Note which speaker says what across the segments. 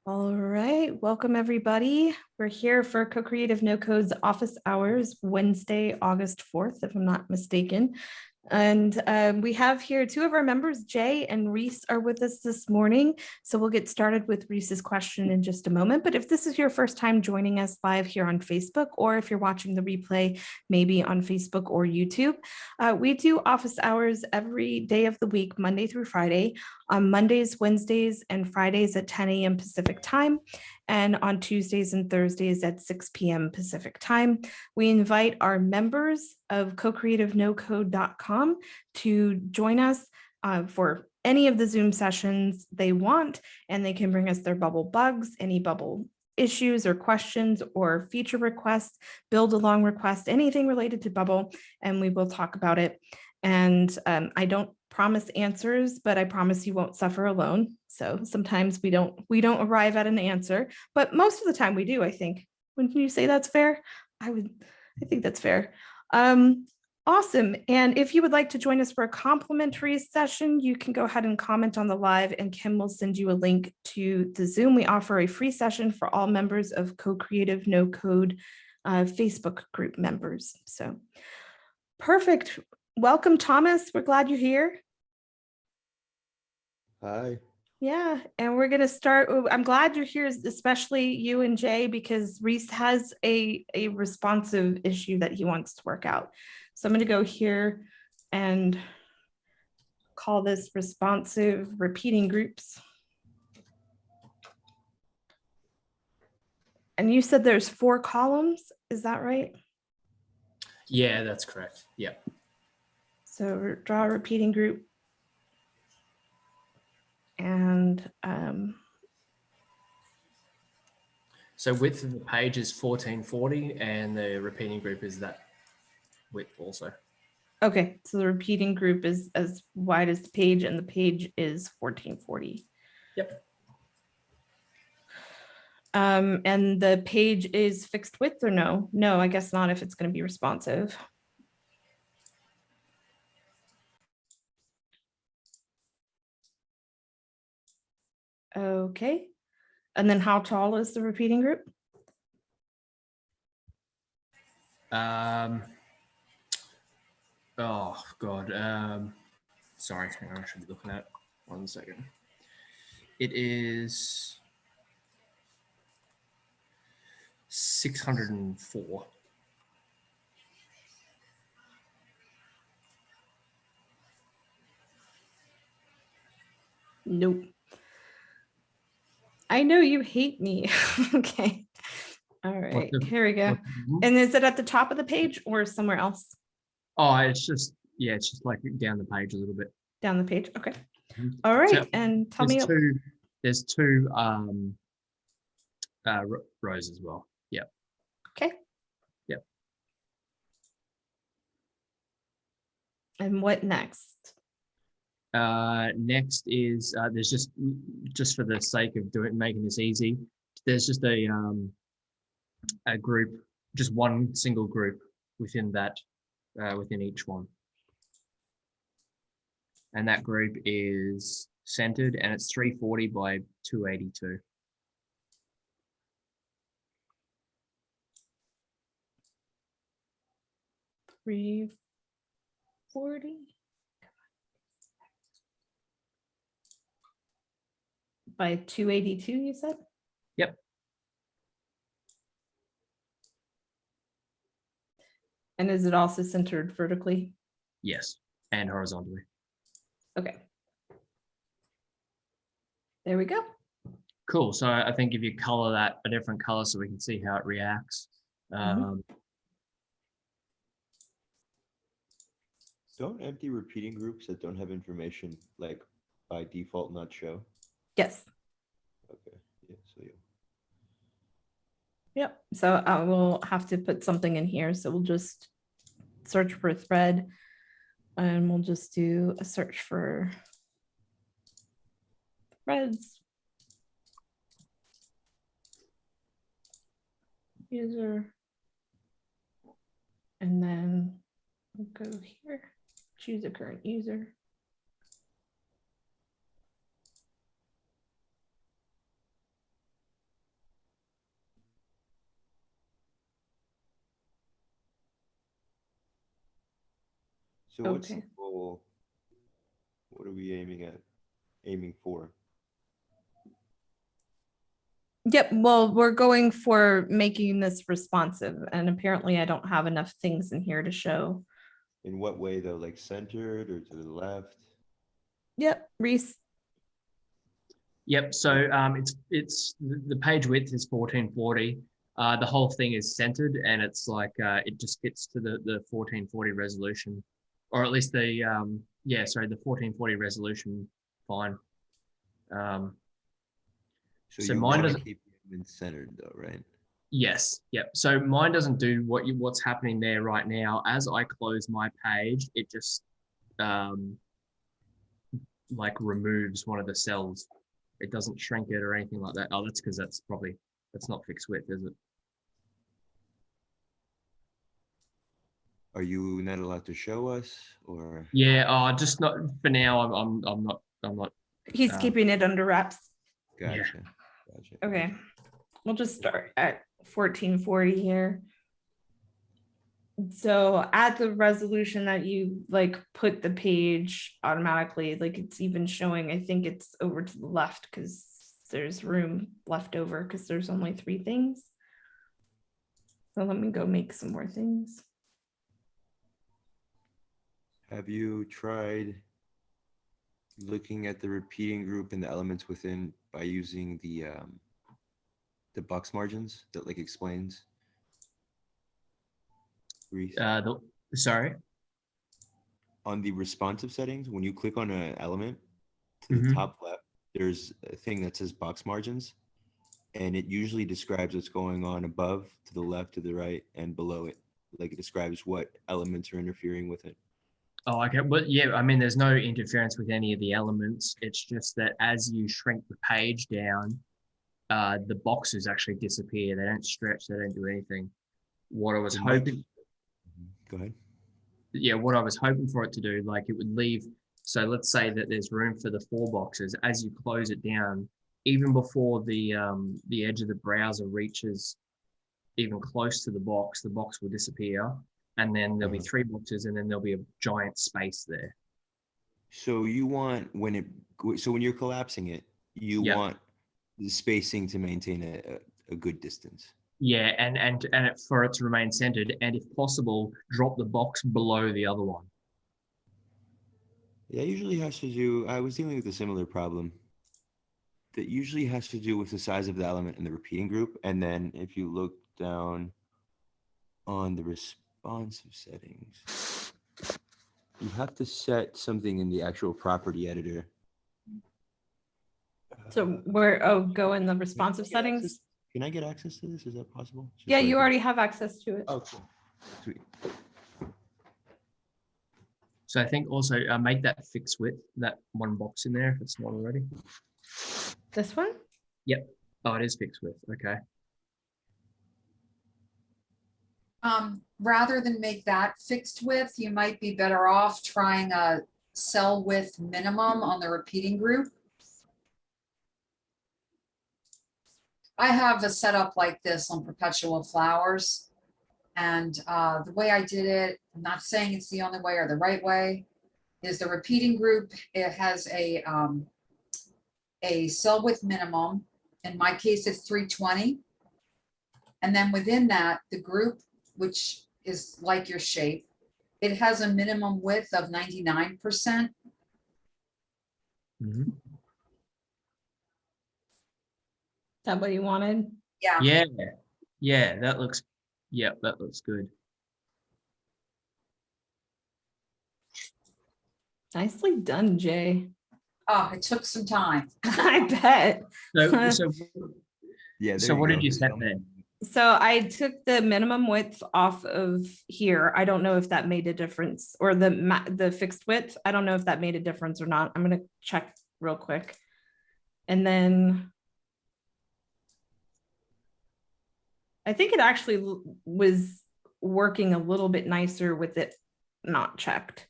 Speaker 1: All right, welcome everybody. We're here for Co-Creative No Code's office hours, Wednesday, August 4th, if I'm not mistaken. And we have here two of our members, Jay and Reece, are with us this morning. So we'll get started with Reece's question in just a moment. But if this is your first time joining us live here on Facebook, or if you're watching the replay, maybe on Facebook or YouTube, we do office hours every day of the week, Monday through Friday, on Mondays, Wednesdays, and Fridays at 10 a.m. Pacific time, and on Tuesdays and Thursdays at 6 p.m. Pacific time. We invite our members of co-creativenocode.com to join us for any of the Zoom sessions they want, and they can bring us their bubble bugs, any bubble issues or questions or feature requests, build along requests, anything related to bubble, and we will talk about it. And I don't promise answers, but I promise you won't suffer alone. So sometimes we don't arrive at an answer, but most of the time we do, I think. Wouldn't you say that's fair? I think that's fair. Awesome. And if you would like to join us for a complimentary session, you can go ahead and comment on the live, and Kim will send you a link to the Zoom. We offer a free session for all members of Co-Creative No Code Facebook group members. So perfect. Welcome, Thomas. We're glad you're here.
Speaker 2: Hi.
Speaker 1: Yeah, and we're going to start. I'm glad you're here, especially you and Jay, because Reece has a responsive issue that he wants to work out. So I'm going to go here and call this responsive repeating groups. And you said there's 4 columns, is that right?
Speaker 3: Yeah, that's correct. Yeah.
Speaker 1: So draw a repeating group. And
Speaker 3: so width of the page is 1440, and the repeating group is that width also.
Speaker 1: Okay, so the repeating group is as wide as the page, and the page is 1440.
Speaker 3: Yep.
Speaker 1: And the page is fixed width or no? No, I guess not if it's going to be responsive. Okay. And then how tall is the repeating group?
Speaker 3: Oh God. Sorry, hang on, I should be looking at it. 1 second. It is 604.
Speaker 1: Nope. I know you hate me. Okay. All right, here we go. And is it at the top of the page or somewhere else?
Speaker 3: Oh, it's just like down the page a little bit.
Speaker 1: Down the page. Okay. All right. So and tell me.
Speaker 3: There's two rows as well. Yep.
Speaker 1: Okay.
Speaker 3: Yep.
Speaker 1: And what next?
Speaker 3: Next is there's just for the sake of making this easy, there's just a group, just one single group within that within each one, and that group is centered, and it's 340 by 282. $340 by 282, you said? Yep.
Speaker 1: And is it also centered vertically?
Speaker 3: Yes, and horizontally.
Speaker 1: Okay. There we go.
Speaker 3: Cool. So I think if you color that a different color so we can see how it reacts.
Speaker 2: Don't empty repeating groups that don't have information like by default not show?
Speaker 1: Yes.
Speaker 2: Okay. Yeah. So yeah.
Speaker 1: Yep. So I will have to put something in here. So we'll just search for a thread, and we'll just do a search for threads. User. And then we'll go here, choose a current user.
Speaker 2: So what's the
Speaker 1: Okay.
Speaker 2: goal? What are we aiming for?
Speaker 1: Yep, well, we're going for making this responsive, and apparently I don't have enough things in here to show.
Speaker 2: In what way though? Like centered or to the left?
Speaker 1: Yep, Reese.
Speaker 3: Yep. So it's the page width is 1440. The whole thing is centered, and it's like it just gets to the 1440 resolution, or at least the the 1440 resolution. Fine.
Speaker 2: So
Speaker 3: So
Speaker 2: you
Speaker 3: mine
Speaker 2: want to
Speaker 3: doesn't.
Speaker 2: keep them centered though, right?
Speaker 3: Yes. Yep. So mine doesn't do what's happening there right now. As I close my page, it just like removes one of the cells. It doesn't shrink it or anything like that. Oh, that's because that's not fixed width, is it?
Speaker 2: Are you not allowed to show us or?
Speaker 3: Yeah. Just not for now. I'm not.
Speaker 1: He's keeping it under wraps.
Speaker 2: Gotcha.
Speaker 1: Okay, we'll just start at 1440 here. So at the resolution that you like put the page automatically, like it's even showing, I think it's over to the left because there's room left over because there's only 3 things. So let me go make some more things.
Speaker 2: Have you tried looking at the repeating group and the elements within by using the box margins that like explains? Reese?
Speaker 3: Sorry.
Speaker 2: On the responsive settings, when you click on an element to the
Speaker 3: Mhm.
Speaker 2: top left, there's a thing that says box margins, and it usually describes what's going on above, to the left, to the right, and below it. Like it describes what elements are interfering with it.
Speaker 3: Oh, okay. But yeah, I mean, there's no interference with any of the elements. It's just that as you shrink the page down, the boxes actually disappear. They don't stretch. They don't do anything. What I was hoping,
Speaker 2: Go ahead.
Speaker 3: yeah, what I was hoping for it to do, like it would leave. So let's say that there's room for the 4 boxes. As you close it down, even before the edge of the browser reaches even close to the box will disappear, and then there'll be 3 boxes, and then there'll be a giant space there.
Speaker 2: So you want when you're collapsing it, you want the spacing to maintain a good distance.
Speaker 3: Yeah, and for it to remain centered, and if possible, drop the box below the other one.
Speaker 2: Yeah, usually has to do. I was dealing with a similar problem. That usually has to do with the size of the element in the repeating group, and then if you look down on the responsive settings, you have to set something in the actual property editor.
Speaker 1: So go in the responsive settings.
Speaker 2: Can I get access to this? Is that possible? Just
Speaker 1: Yeah,
Speaker 2: so I
Speaker 1: you
Speaker 2: can-
Speaker 1: already have access to it.
Speaker 2: Oh, cool. Sweet.
Speaker 3: So I think also make that fixed width, that 1 box in there if it's not already.
Speaker 1: This one?
Speaker 3: Yep. Oh, it is fixed width. Okay.
Speaker 4: Rather than make that fixed width, you might be better off trying a cell width minimum on the repeating group. I have a setup like this on perpetual flowers. And the way I did it, I'm not saying it's the only way or the right way, is the repeating group. It has a cell width minimum. In my case, it's 320. And then within that, the group, which is like your shape, it has a minimum width of 99%.
Speaker 3: Mm-hmm.
Speaker 1: Is that what you wanted?
Speaker 4: Yeah.
Speaker 3: Yeah, that looks good.
Speaker 1: Nicely done, Jay.
Speaker 4: Oh, it took some time.
Speaker 1: I bet.
Speaker 3: So what did you set there?
Speaker 1: So I took the minimum width off of here. I don't know if that made a difference, or the fixed width. I don't know if that made a difference or not. I'm going to check real quick. And then I think it actually was working a little bit nicer with it not checked.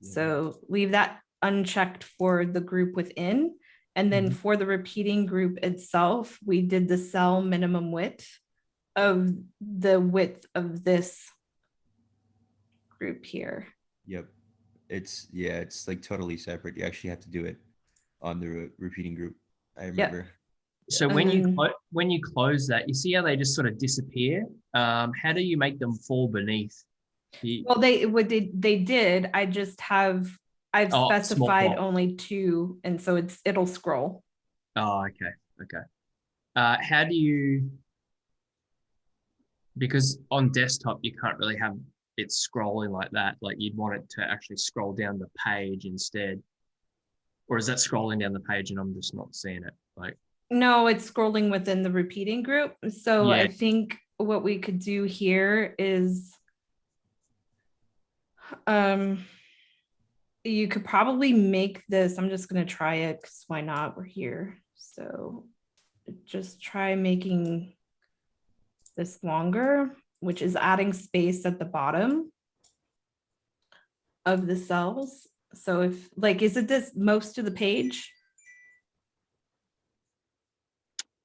Speaker 1: So leave that unchecked for the group within. And then for the repeating group itself, we did the cell minimum width of the width of this group here.
Speaker 2: Yep. it's like totally separate. You actually have to do it on the repeating group. I
Speaker 1: Yep.
Speaker 2: remember.
Speaker 3: So
Speaker 1: And
Speaker 3: when
Speaker 1: then-
Speaker 3: when you close that, you see how they just sort of disappear. How do you make them fall beneath?
Speaker 1: Well, they did. I've
Speaker 3: Oh, small
Speaker 1: specified
Speaker 3: block.
Speaker 1: only 2, and so it'll scroll.
Speaker 3: Oh, okay. How do you? Because on desktop you can't really have it scrolling like that. Like you'd want it to actually scroll down the page instead. Or is that scrolling down the page and I'm just not seeing it? Like,
Speaker 1: No, it's scrolling within the repeating group. So
Speaker 3: Yeah.
Speaker 1: I think what we could do here is you could probably make this, I'm just going to try it because why not? We're here. So just try making this longer, which is adding space at the bottom of the cells. So if like, is it this most of the page?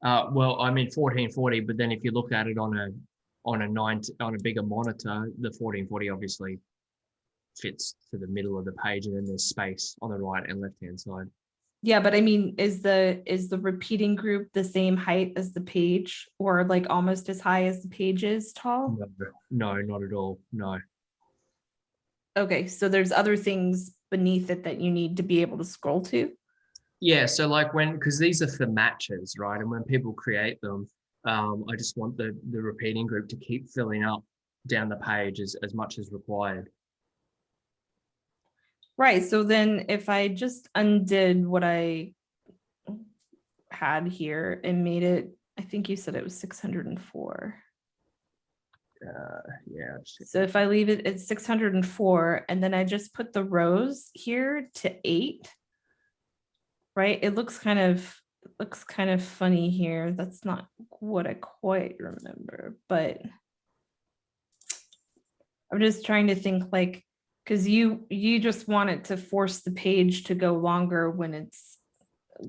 Speaker 3: well, I mean 1440, but then if you look at it on a bigger monitor, the 1440 obviously fits to the middle of the page, and then there's space on the right and left hand side.
Speaker 1: Yeah, but I mean, is the repeating group the same height as the page, or like almost as high as the page is tall?
Speaker 3: No, not at all. No.
Speaker 1: Okay, so there's other things beneath it that you need to be able to scroll to.
Speaker 3: Yeah, so like because these are for matches, right? And when people create them, I just want the repeating group to keep filling up down the page as much as required.
Speaker 1: Right, so then if I just undid what I had here and made it, I think you said it was 604.
Speaker 3: Yeah.
Speaker 1: So if I leave it at 604 and then I just put the rows here to 8, right? It looks kind of funny here. That's not what I quite remember, but I'm just trying to think like, because you just want it to force the page to go longer when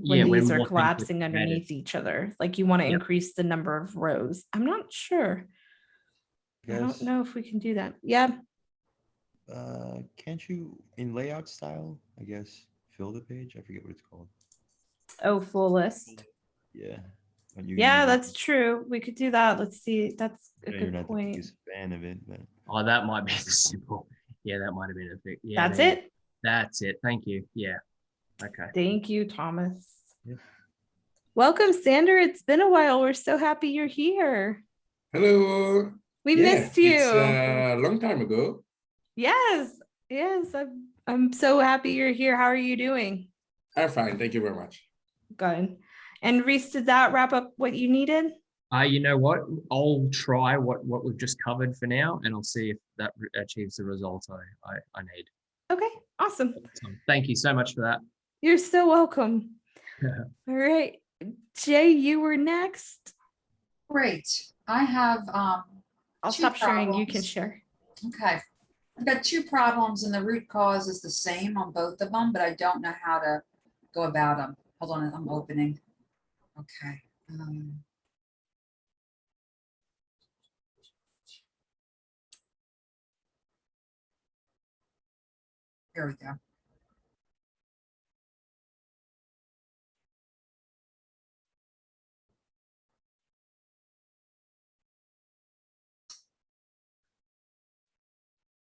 Speaker 3: Yeah, when
Speaker 1: these are
Speaker 3: more things are
Speaker 1: collapsing
Speaker 3: created.
Speaker 1: underneath each other. Like you want to
Speaker 3: Yep.
Speaker 1: increase the number of rows. I'm not sure. I don't
Speaker 2: Guess,
Speaker 1: know if we can do that. Yeah.
Speaker 2: can't you in layout style, I guess, fill the page? I forget what it's called.
Speaker 1: Oh, full list.
Speaker 2: Yeah. When you
Speaker 1: Yeah,
Speaker 2: use it.
Speaker 1: that's true. We could do that. Let's see. That's a
Speaker 2: I know you're
Speaker 1: good
Speaker 2: not the
Speaker 1: point.
Speaker 2: biggest fan of it, but
Speaker 3: Oh, that might be the simple. Yeah, that might have been a thing. Yeah,
Speaker 1: That's it.
Speaker 3: That's it. Thank you. Yeah. Okay.
Speaker 1: Thank you, Thomas.
Speaker 2: Yeah.
Speaker 1: Welcome, Sander. It's been a while. We're so happy you're here.
Speaker 5: Hello.
Speaker 1: We
Speaker 5: Yeah,
Speaker 1: missed you.
Speaker 5: It's a long time ago.
Speaker 1: Yes. I'm so happy you're here. How are you doing?
Speaker 5: I'm fine. Thank you very much.
Speaker 1: Good. And Reece, did that wrap up what you needed?
Speaker 3: You know what? I'll try what we've just covered for now, and I'll see if that achieves the results I need.
Speaker 1: Okay, awesome.
Speaker 3: So, thank you so much for that.
Speaker 1: You're so welcome. All right. Jay, you were next.
Speaker 4: Great. I have,
Speaker 1: I'll
Speaker 4: Two
Speaker 1: stop sharing. You can
Speaker 4: problems.
Speaker 1: share.
Speaker 4: okay. I've got 2 problems and the root cause is the same on both of them, but I don't know how to go about them. Hold on, I'm opening. Okay. Here we go.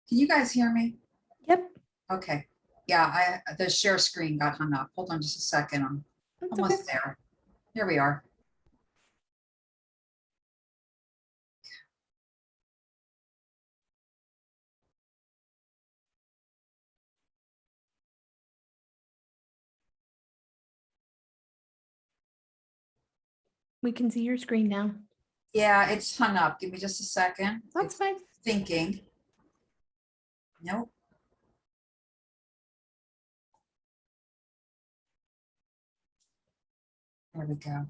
Speaker 4: Can you guys hear me?
Speaker 1: Yep.
Speaker 4: Okay. Yeah, the share screen got hung up. Hold on just a second. I'm
Speaker 1: That's
Speaker 4: almost
Speaker 1: okay.
Speaker 4: there. Here we are.
Speaker 1: We can see your screen now.
Speaker 4: Yeah, it's hung up. Give me just a second.
Speaker 1: That's
Speaker 4: It's
Speaker 1: fine.
Speaker 4: thinking. Nope. There we go.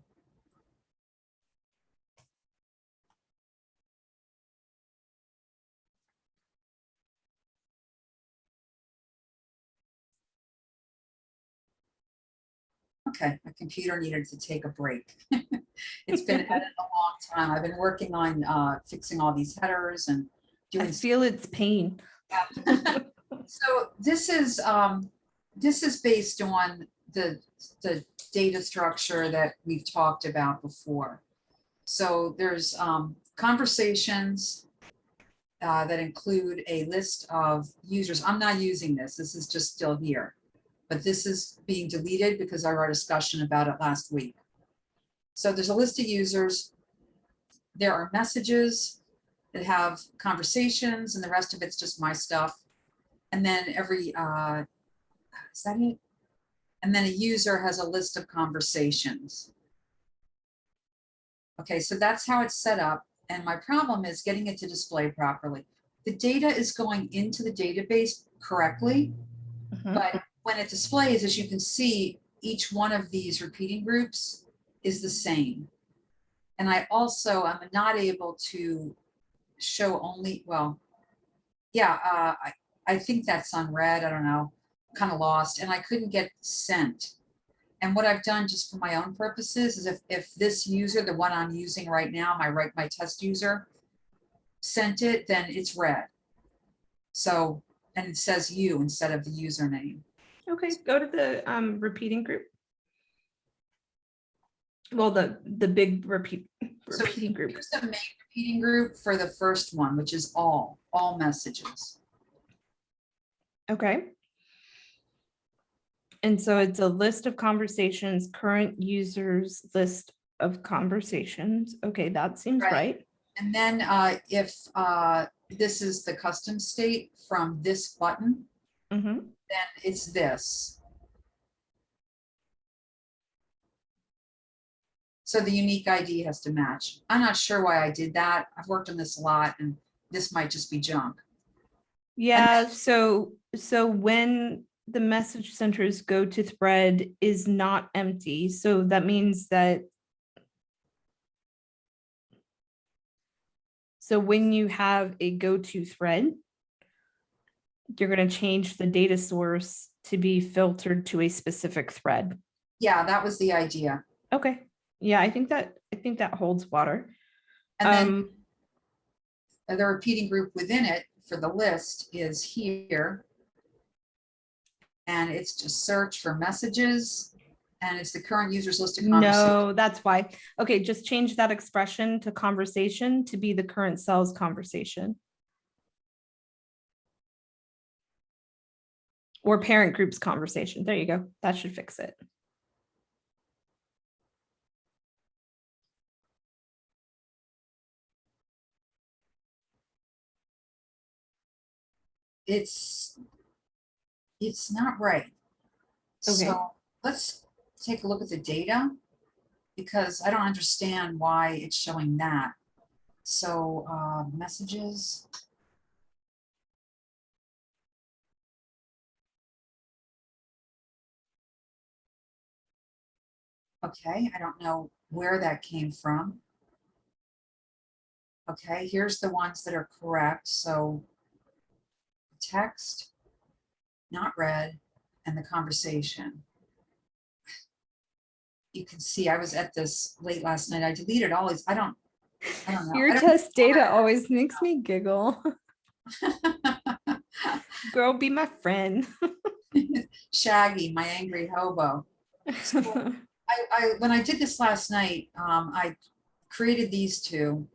Speaker 4: Okay, my computer needed to take a break. It's been at it a long time. I've been working on fixing all these headers and
Speaker 1: I
Speaker 4: doing
Speaker 1: feel its pain.
Speaker 4: stuff. So this is based on the data structure that we've talked about before. So there's conversations that include a list of users. I'm not using this. This is just still here, but this is being deleted because I wrote a discussion about it last week. So there's a list of users. There are messages that have conversations, and the rest of it's just my stuff. And then every, is that it? And then a user has a list of conversations. Okay, so that's how it's set up. And my problem is getting it to display properly. The data is going into the database correctly, but when it displays, as you can see, each one of these repeating groups is the same. And I also am not able to show only, well, yeah, I think that's unread. I don't know, kind of lost, and I couldn't get sent. And what I've done just for my own purposes is if this user, the one I'm using right now, my test user, sent it, then it's read. So, and it says you instead of the username.
Speaker 1: Okay, go to the repeating group. Well, the big repeating group.
Speaker 4: Here's the main repeating group for the first one, which is all messages.
Speaker 1: Okay. And so it's a list of conversations, current users list of conversations. Okay, that seems right.
Speaker 4: And then if this is the custom state from this button, then it's this. So the unique ID has to match. I'm not sure why I did that. I've worked on this a lot, and this might just be junk.
Speaker 1: Yeah, so when the message center's go to thread is not empty, so that means that so when you have a go to thread, you're going to change the data source to be filtered to a specific thread.
Speaker 4: Yeah, that was the idea.
Speaker 1: Okay. Yeah, I think that holds water.
Speaker 4: And then the repeating group within it for the list is here. And it's just search for messages, and it's the current users list of conversations.
Speaker 1: No, that's why. Okay, just change that expression to conversation to be the current cell's conversation. Or parent group's conversation. There you go. That should fix it.
Speaker 4: It's not right.
Speaker 1: Okay.
Speaker 4: So let's take a look at the data, because I don't understand why it's showing that. So messages. Okay, I don't know where that came from. Okay, here's the ones that are correct. So text, not read, and the conversation. You can see I was at this late last night. I deleted all these. I don't know.
Speaker 1: Your test data always makes me giggle. Girl, be my friend.
Speaker 4: Shaggy, my angry hobo. So when I did this last night, I created these two.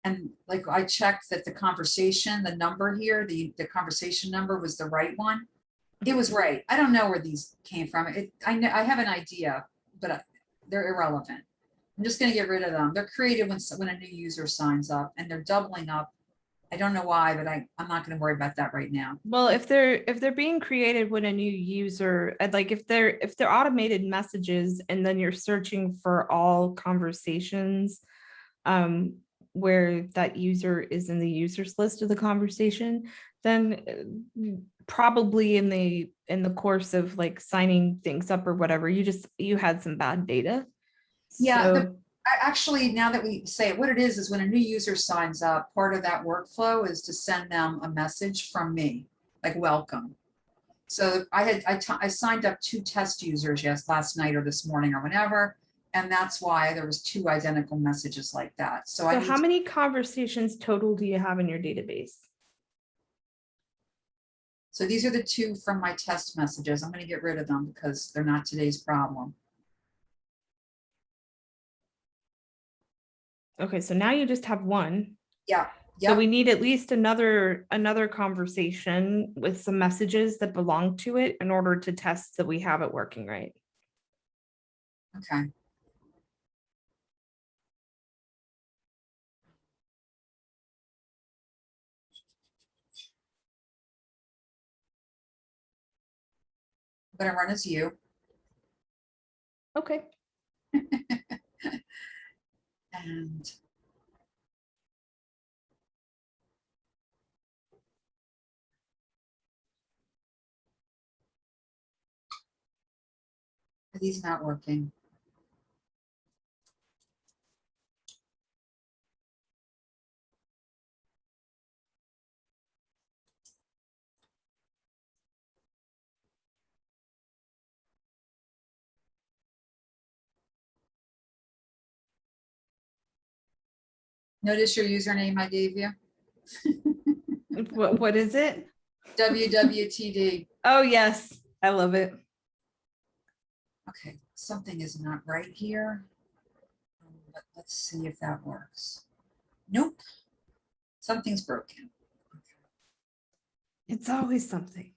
Speaker 4: And like I checked that the conversation, the number here, the conversation number was the right one. It was right. I don't know where these came from. I have an idea, but they're irrelevant. I'm just going to get rid of them. They're created when a new user signs up, and they're doubling up. I don't know why, but I'm not going to worry about that right now.
Speaker 1: Well, if they're being created when a new user, like if they're automated messages, and then you're searching for all conversations, where that user is in the users list of the conversation, then probably in the course of like signing things up or whatever, you had some bad data.
Speaker 4: Yeah,
Speaker 1: so,
Speaker 4: actually, now that we say it, what it is when a new user signs up, part of that workflow is to send them a message from me, like welcome. So I signed up 2 test users, last night or this morning or whenever, and that's why there was 2 identical messages like that. So
Speaker 1: how many conversations total do you have in your database?
Speaker 4: So these are the two from my test messages. I'm gonna get rid of them because they're not today's problem.
Speaker 1: Okay, so now you just have one.
Speaker 4: Yeah,
Speaker 1: So
Speaker 4: yep,
Speaker 1: we need at least another conversation with some messages that belong to it in order to test that we have it working right.
Speaker 4: okay. I'm gonna run as you.
Speaker 1: Okay.
Speaker 4: And are these not working? Notice your username I gave you?
Speaker 1: What is it?
Speaker 4: WWTD.
Speaker 1: Oh, yes. I love it.
Speaker 4: Okay, something is not right here. But let's see if that works. Nope. Something's broken.
Speaker 1: It's always something.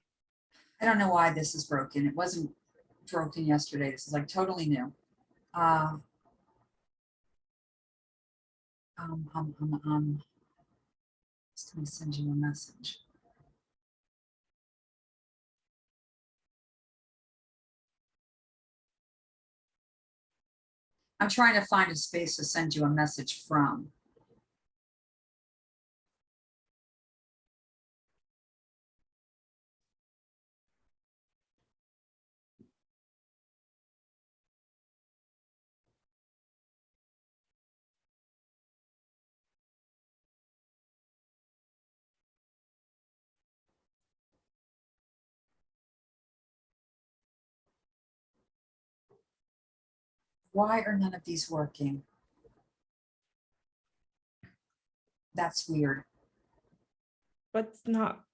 Speaker 4: I don't know why this is broken. It wasn't broken yesterday. This is like totally new. Just gonna send you a message. I'm trying to find a space to send you a message from. Why are none of these working? That's weird.
Speaker 1: What's not?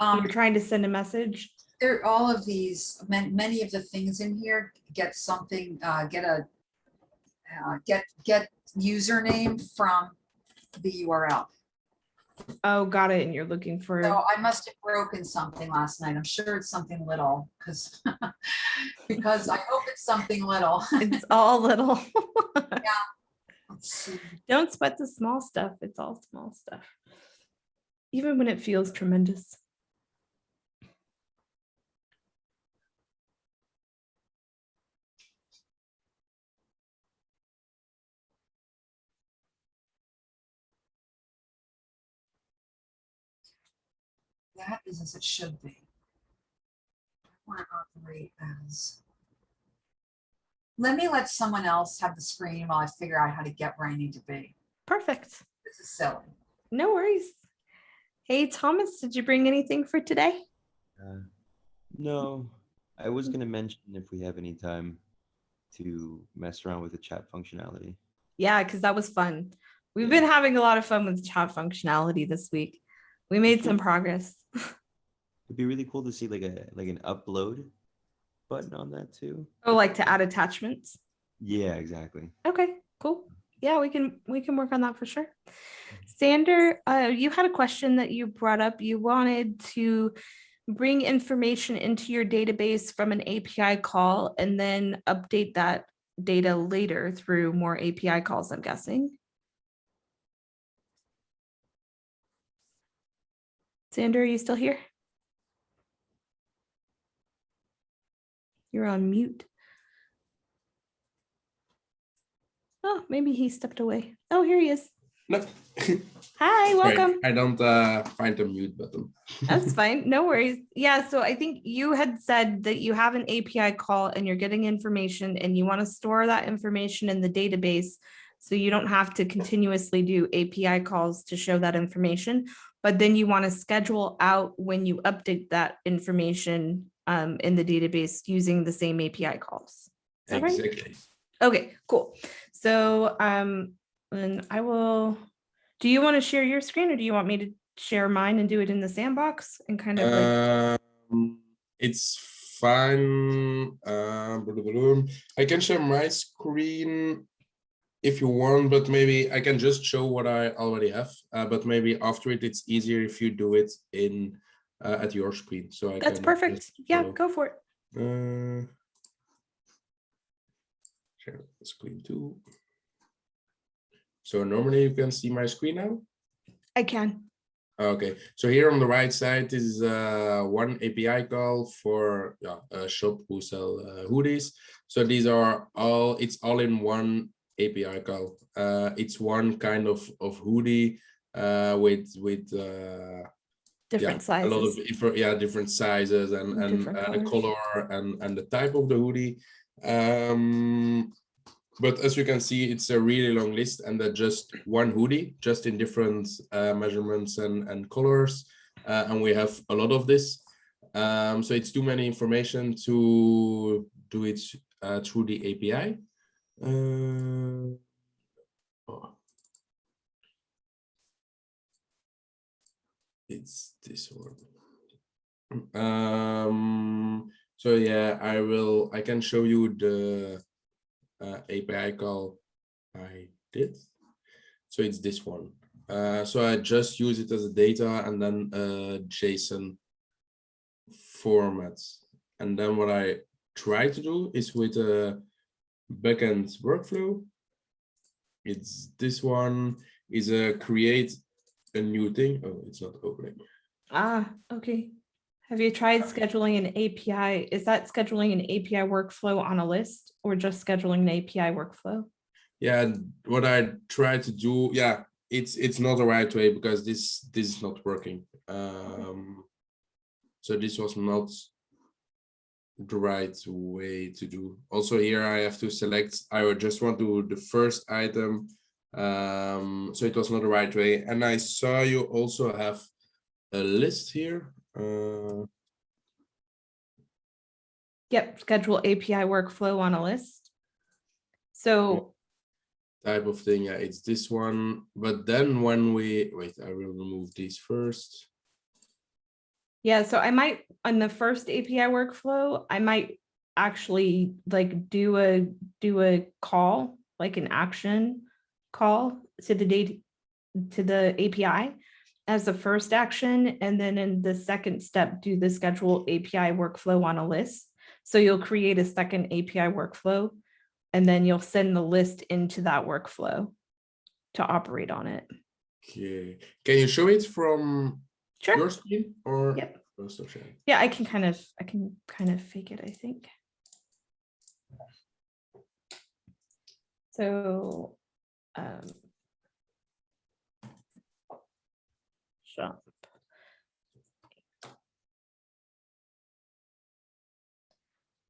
Speaker 1: You're trying to send a message?
Speaker 4: There, all of these, many of the things in here get something, get username from the URL.
Speaker 1: Oh, got it. And you're looking for.
Speaker 4: So I must have broken something last night. I'm sure it's something little because because I hope it's something little.
Speaker 1: It's all little.
Speaker 4: Let's see.
Speaker 1: Don't sweat the small stuff. It's all small stuff. Even when it feels tremendous.
Speaker 4: That is as it should be. I want to operate as. Let someone else have the screen while I figure out how to get where I need to be.
Speaker 1: Perfect.
Speaker 4: This is silly.
Speaker 1: No worries. Hey, Thomas, did you bring anything for today?
Speaker 2: No, I was going to mention if we have any time to mess around with the chat functionality.
Speaker 1: Yeah, because that was fun. We've been having a lot of fun with chat functionality this week. We made some progress.
Speaker 2: It'd be really cool to see like an upload button on that too.
Speaker 1: Oh, like to add attachments?
Speaker 2: Yeah, exactly.
Speaker 1: Okay, cool. Yeah, we can work on that for sure. Sander, you had a question that you brought up. You wanted to bring information into your database from an API call and then update that data later through more API calls, I'm guessing. Sander, are you still here? You're on mute. Oh, maybe he stepped away. Oh, here he is.
Speaker 5: No.
Speaker 1: Hi, welcome.
Speaker 5: I don't find the mute button.
Speaker 1: That's fine. No worries. Yeah. So I think you had said that you have an API call and you're getting information and you want to store that information in the database so you don't have to continuously do API calls to show that information. But then you want to schedule out when you update that information in the database using the same API calls. Is that right?
Speaker 5: Exactly.
Speaker 1: Okay, cool. So and I will, do you want to share your screen or do you want me to share mine and do it in the sandbox and kind of like,
Speaker 5: It's fine. I can share my screen if you want, but maybe I can just show what I already have. But maybe after it, it's easier if you do it in at your screen. So I
Speaker 1: that's
Speaker 5: can
Speaker 1: perfect.
Speaker 5: just
Speaker 1: Yeah,
Speaker 5: follow.
Speaker 1: go for it.
Speaker 5: Share the screen too. So normally you can see my screen now.
Speaker 1: I can.
Speaker 5: Okay, so here on the right side is one API call for a shop who sell hoodies. So these are all, it's all in one API call. It's one kind of hoodie with
Speaker 1: Different
Speaker 5: a lot of
Speaker 1: sizes.
Speaker 5: different sizes and
Speaker 1: Different
Speaker 5: the
Speaker 1: colors.
Speaker 5: color and the type of the hoodie. But as you can see, it's a really long list, and that just one hoodie, just in different measurements and colors. And we have a lot of this. So it's too many information to do it through the API. It's this one. So yeah, I can show you the API call I did. So it's this one. So I just use it as a data and then JSON format. And then what I try to do is with a backend workflow. It's this one is a create a new thing. Oh, it's not opening.
Speaker 1: Ah, okay. Have you tried scheduling an API? Is that scheduling an API workflow on a list or just scheduling an API workflow?
Speaker 5: Yeah, what I try to do, yeah, it's not the right way because this is not working. So this was not the right way to do. Also here I have to select, I would just want to do the first item. So it was not the right way. And I saw you also have a list here.
Speaker 1: Yep, schedule API workflow on a list. So
Speaker 5: type of thing, yeah, it's this one. But then when we wait, I will remove these first.
Speaker 1: yeah, so I might on the first API workflow, I might actually like do a call, like an action call to the data to the API as the first action, and then in the second step, do the schedule API workflow on a list. So you'll create a second API workflow, and then you'll send the list into that workflow to operate on it.
Speaker 5: Okay, can you show it from
Speaker 1: Sure.
Speaker 5: your screen or?
Speaker 1: Yep.
Speaker 5: Stop sharing.
Speaker 1: Yeah, I can kind of fake it, I think. So shop.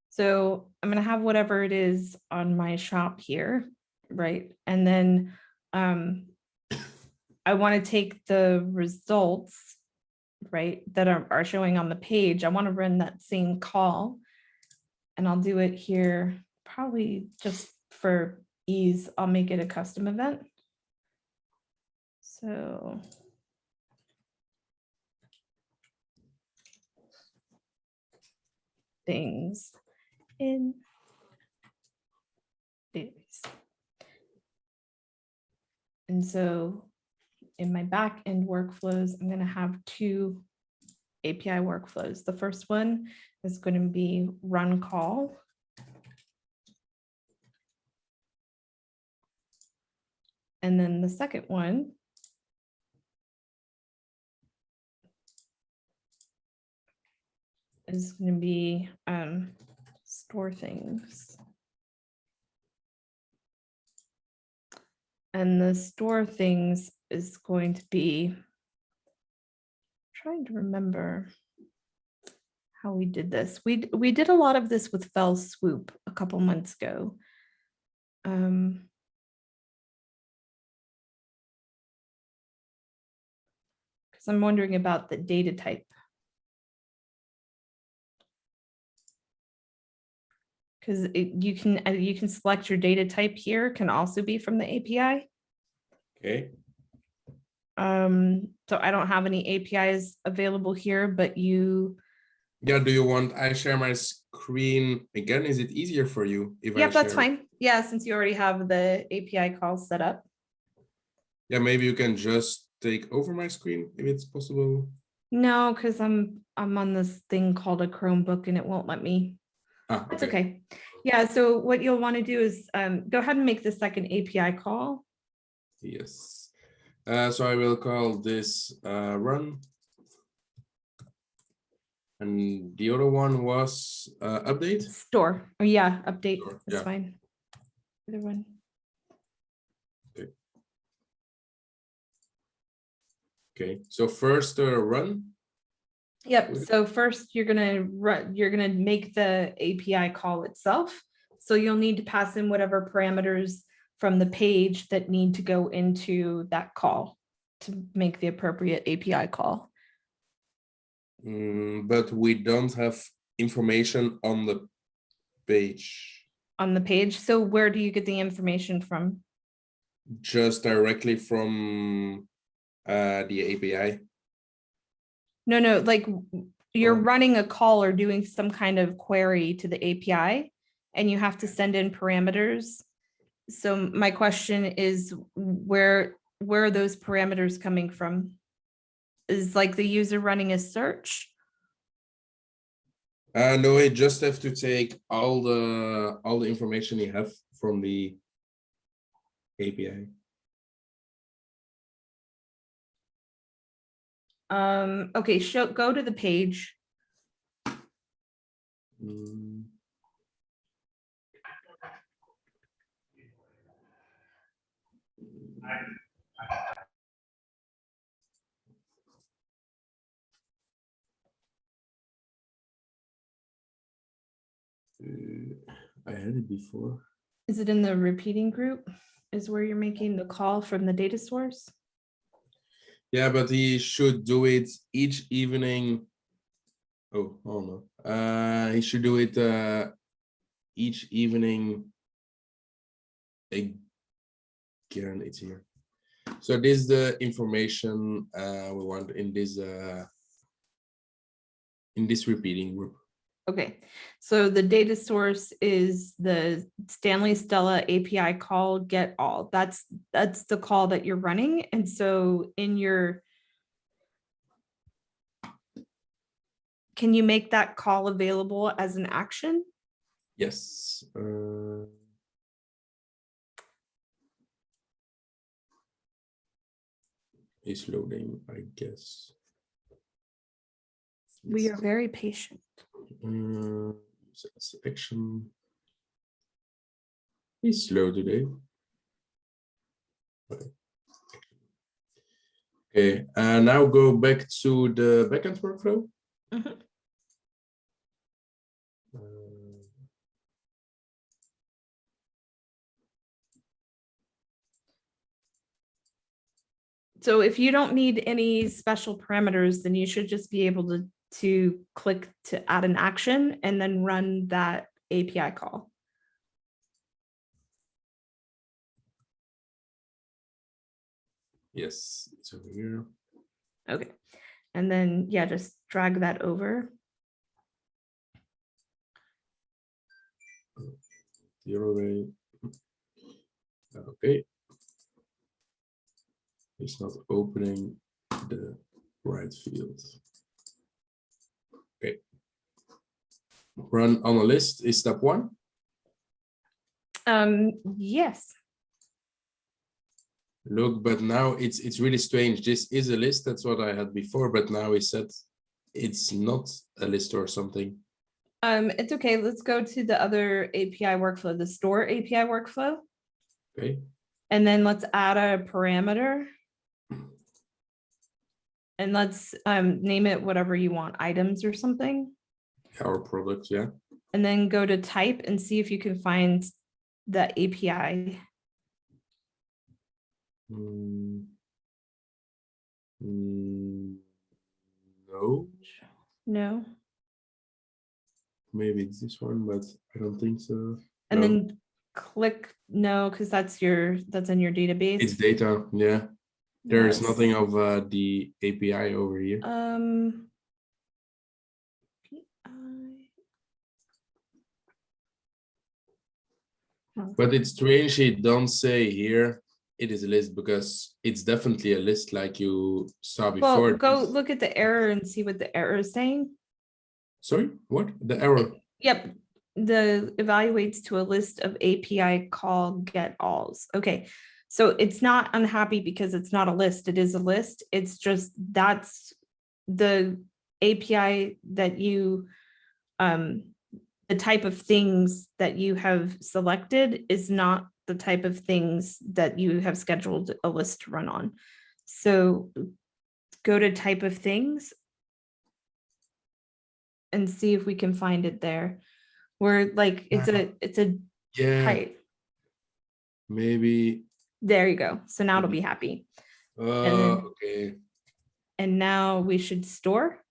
Speaker 1: So I'm going to have whatever it is on my shop here, right? And then I want to take the results, right, that are showing on the page. I want to run that same call, and I'll do it here probably just for ease. I'll make it a custom event. So things in database. And so in my back end workflows, I'm going to have two API workflows. The first one is going to be run call. And then the second one is going to be store things. And the store things is going to be, trying to remember how we did this. We did a lot of this with Fell Swoop a couple months ago. Because I'm wondering about the data type. Because you can select your data type here, can also be from the API.
Speaker 5: Okay.
Speaker 1: So I don't have any APIs available here, but you,
Speaker 5: Yeah, do you want I share my screen again? Is it easier for you if I
Speaker 1: yep, that's
Speaker 5: share?
Speaker 1: fine. Yeah, since you already have the API call set up.
Speaker 5: Yeah, maybe you can just take over my screen if it's possible.
Speaker 1: No, because I'm on this thing called a Chromebook and it won't let me.
Speaker 5: Ah,
Speaker 1: That's okay. Yeah, so what you'll want to do is go ahead and make the second API call.
Speaker 5: Yes. So I will call this run. And the other one was update.
Speaker 1: Store, or yeah, update,
Speaker 5: Store,
Speaker 1: that's
Speaker 5: yeah.
Speaker 1: fine. Either one.
Speaker 5: Okay, so first run.
Speaker 1: Yep, so first you're gonna make the API call itself. So you'll need to pass in whatever parameters from the page that need to go into that call to make the appropriate API call.
Speaker 5: But we don't have information on the page.
Speaker 1: On the page, so where do you get the information from?
Speaker 5: Just directly from the API.
Speaker 1: No, like you're
Speaker 5: Oh.
Speaker 1: running a call or doing some kind of query to the API and you have to send in parameters. So my question is where are those parameters coming from? Is like the user running a search?
Speaker 5: No, you just have to take all the information you have from the API.
Speaker 1: Okay, go to the page.
Speaker 5: Mm. I had it before.
Speaker 1: Is it in the repeating group? Is where you're making the call from the data source?
Speaker 5: Yeah, but he should do it each evening. Oh no. He should do it each evening. Again, it's here. So this is the information we want in this repeating group.
Speaker 1: Okay, so the data source is the Stanley Stella API call get all. That's the call that you're running. And so in your, can you make that call available as an action?
Speaker 5: Yes. It's loading, I guess.
Speaker 1: We are very patient.
Speaker 5: Action. It's slow today. Okay, and now go back to the backend workflow.
Speaker 1: Mhm. So if you don't need any special parameters, then you should just be able to click to add an action and then run that API call.
Speaker 5: Yes, it's over here.
Speaker 1: Okay. And then, yeah, just drag that over.
Speaker 5: The other way. Okay. It's not opening the right field. Okay. Run on a list is step one.
Speaker 1: Yes.
Speaker 5: Look, but now it's really strange. This is a list. That's what I had before, but now he said it's not a list or something.
Speaker 1: It's okay. Let's go to the other API workflow, the store API workflow.
Speaker 5: Okay.
Speaker 1: And then let's add a parameter. And let's name it whatever you want, items or something.
Speaker 5: Our product, yeah.
Speaker 1: And then go to type and see if you can find the API.
Speaker 5: No.
Speaker 1: No.
Speaker 5: Maybe it's this one, but I don't think so.
Speaker 1: And
Speaker 5: No.
Speaker 1: then click no, because that's in your database.
Speaker 5: It's data, yeah. There is
Speaker 1: Yes.
Speaker 5: nothing of the API over here. But it's strange it don't say here it is a list, because it's definitely a list like you saw
Speaker 1: Well,
Speaker 5: before.
Speaker 1: go look at the error and see what the error is saying.
Speaker 5: Sorry, what? The error?
Speaker 1: Yep, the evaluates to a list of API call get alls. Okay, so it's not unhappy because it's not a list. It is a list. It's just that's the API that you the type of things that you have selected is not the type of things that you have scheduled a list to run on. So go to type of things and see if we can find it there. Where like it's a
Speaker 5: Yeah,
Speaker 1: type.
Speaker 5: maybe.
Speaker 1: There you go. So now it'll be happy. then-
Speaker 5: Okay.
Speaker 1: And now we should store.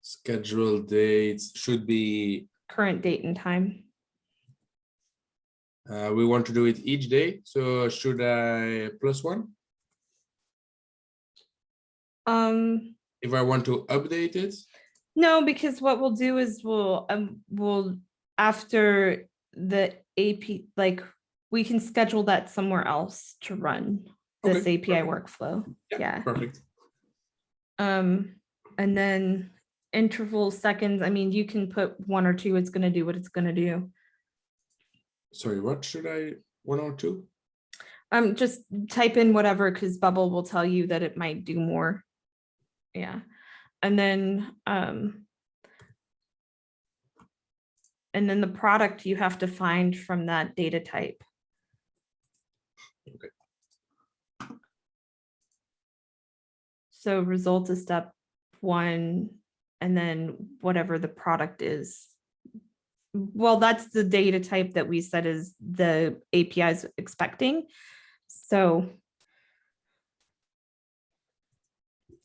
Speaker 5: Schedule dates should be,
Speaker 1: Current date and time.
Speaker 5: we want to do it each day. So should I +1? If I want to update it?
Speaker 1: No, because what we'll do is we'll after the AP, like we can schedule that somewhere else to run this
Speaker 5: Okay,
Speaker 1: API
Speaker 5: perfect.
Speaker 1: workflow. Yeah.
Speaker 5: Perfect.
Speaker 1: And then interval seconds, I mean, you can put 1 or 2, it's gonna do what it's gonna do.
Speaker 5: Sorry, what should I, 1 or 2?
Speaker 1: Just type in whatever, because Bubble will tell you that it might do more. Yeah. And then the product you have to find from that data type.
Speaker 5: Okay.
Speaker 1: So result is step 1, and then whatever the product is. Well, that's the data type that we said is the API is expecting. So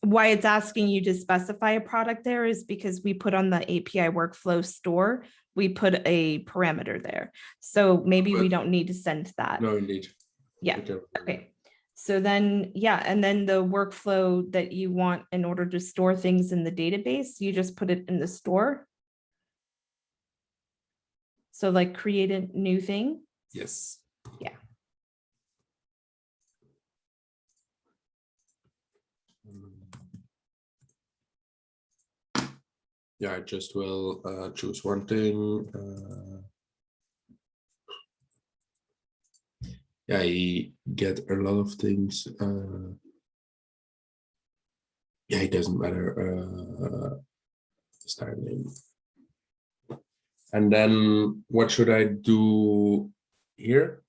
Speaker 1: why it's asking you to specify a product there is because we put on the API workflow store, we put a parameter there. So maybe we
Speaker 5: But-
Speaker 1: don't need to send that.
Speaker 5: No, indeed.
Speaker 1: Yeah. Okay. So then, yeah, and then the workflow that you want in order to store things in the database, you just put it in the store. So like create a new thing.
Speaker 5: Yes.
Speaker 1: Yeah.
Speaker 5: Yeah, I just will choose one thing. Yeah, I get a lot of things. Yeah, it doesn't matter. Start name. And then what should I do here?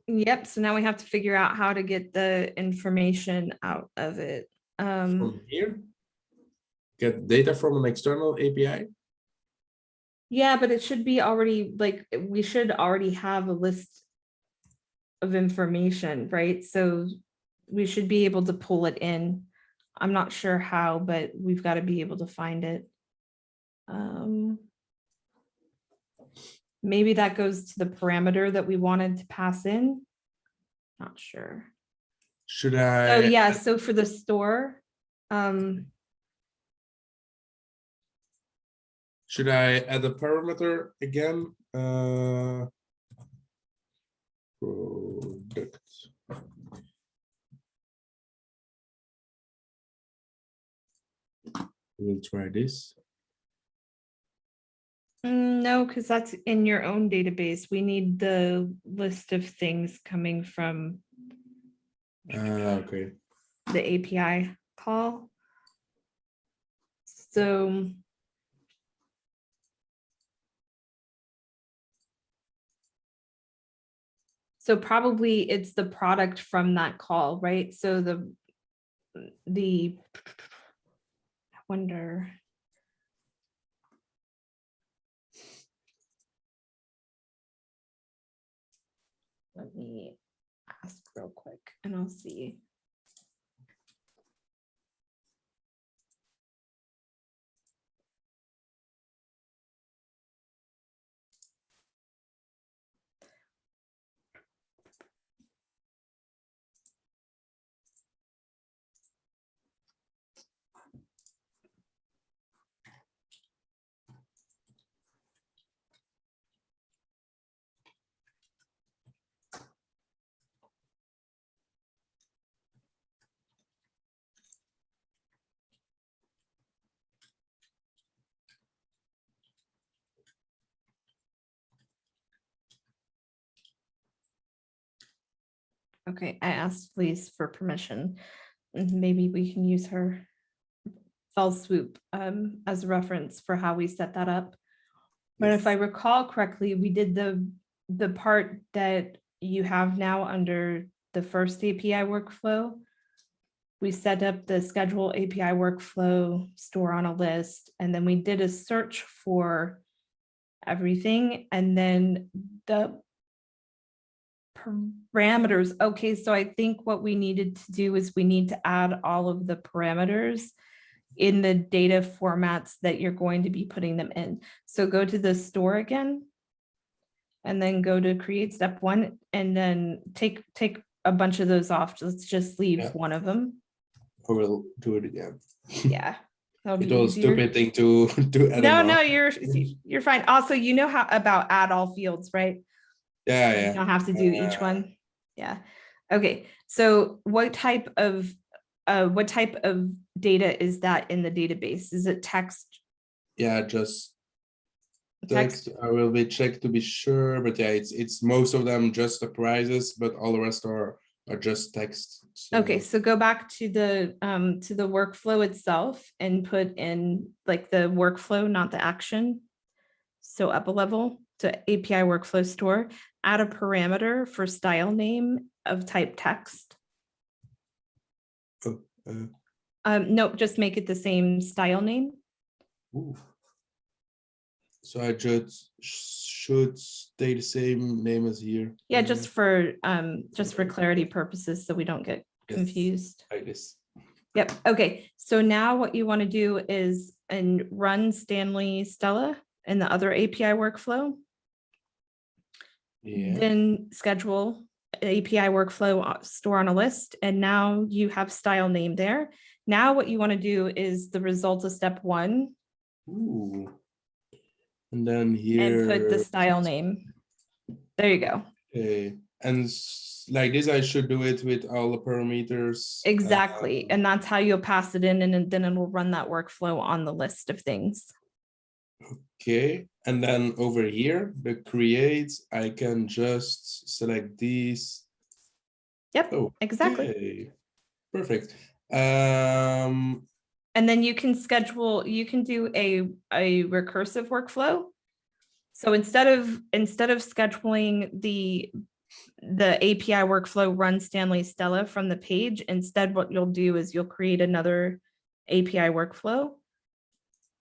Speaker 1: Yep. So now we have to figure out how to get the information out of it.
Speaker 5: From here? Get data from an external API?
Speaker 1: Yeah, but it should be already like we should already have a list of information, right? So we should be able to pull it in. I'm not sure how, but we've got to be able to find it. Maybe that goes to the parameter that we wanted to pass in. Not sure.
Speaker 5: Should I?
Speaker 1: Oh yeah, so for the store,
Speaker 5: Should I add a parameter again? Product. We'll try this.
Speaker 1: no, because that's in your own database. We need the list of things coming from
Speaker 5: Okay.
Speaker 1: the API call. So probably it's the product from that call, right? So I wonder. Let me ask real quick and I'll see. Okay, I asked Lise for permission. And maybe we can use her fell swoop as a reference for how we set that up. But if I recall correctly, we did the part that you have now under the first API workflow. We set up the schedule API workflow, store on a list, and then we did a search for everything. And then the parameters. Okay, so I think what we needed to do is we need to add all of the parameters in the data formats that you're going to be putting them in. So go to the store again, and then go to create step 1, and then take a bunch of those off. Let's just leave one of them.
Speaker 5: I will do it again.
Speaker 1: Yeah. That'll
Speaker 5: It
Speaker 1: be
Speaker 5: was
Speaker 1: easier.
Speaker 5: stupid thing to add them
Speaker 1: No,
Speaker 5: up.
Speaker 1: you're fine. Also, you know how about add all fields, right?
Speaker 5: Yeah,
Speaker 1: You
Speaker 5: yeah.
Speaker 1: don't have to do each one. Yeah. Okay. So what type of data is that in the database? Is it text?
Speaker 5: Yeah, just text. I will be checked to be sure, but yeah, it's most of them just the prices, but all the rest are just text. So,
Speaker 1: Okay, so go back to the workflow itself and put in like the workflow, not the action. So up a level to API workflow store, add a parameter for style name of type text. Nope, just make it the same style name.
Speaker 5: ooh. So I just should stay the same name as here.
Speaker 1: Yeah, just for clarity purposes, so we don't get
Speaker 5: Yes,
Speaker 1: confused.
Speaker 5: I guess.
Speaker 1: Yep. Okay. So now what you want to do is run Stanley Stella in the other API workflow.
Speaker 5: Yeah.
Speaker 1: Then schedule API workflow store on a list. And now you have style name there. Now what you want to do is the result of step 1.
Speaker 5: Ooh. And then here.
Speaker 1: And put the style name. There you go.
Speaker 5: Okay. And like this, I should do it with all the parameters.
Speaker 1: Exactly. And that's how you'll pass it in, and then it will run that workflow on the list of things.
Speaker 5: Okay. And then over here, the create, I can just select these.
Speaker 1: Yep,
Speaker 5: Oh,
Speaker 1: exactly.
Speaker 5: okay. Perfect.
Speaker 1: And then you can do a recursive workflow. So instead of scheduling the API workflow run Stanley Stella from the page, instead what you'll do is you'll create another API workflow.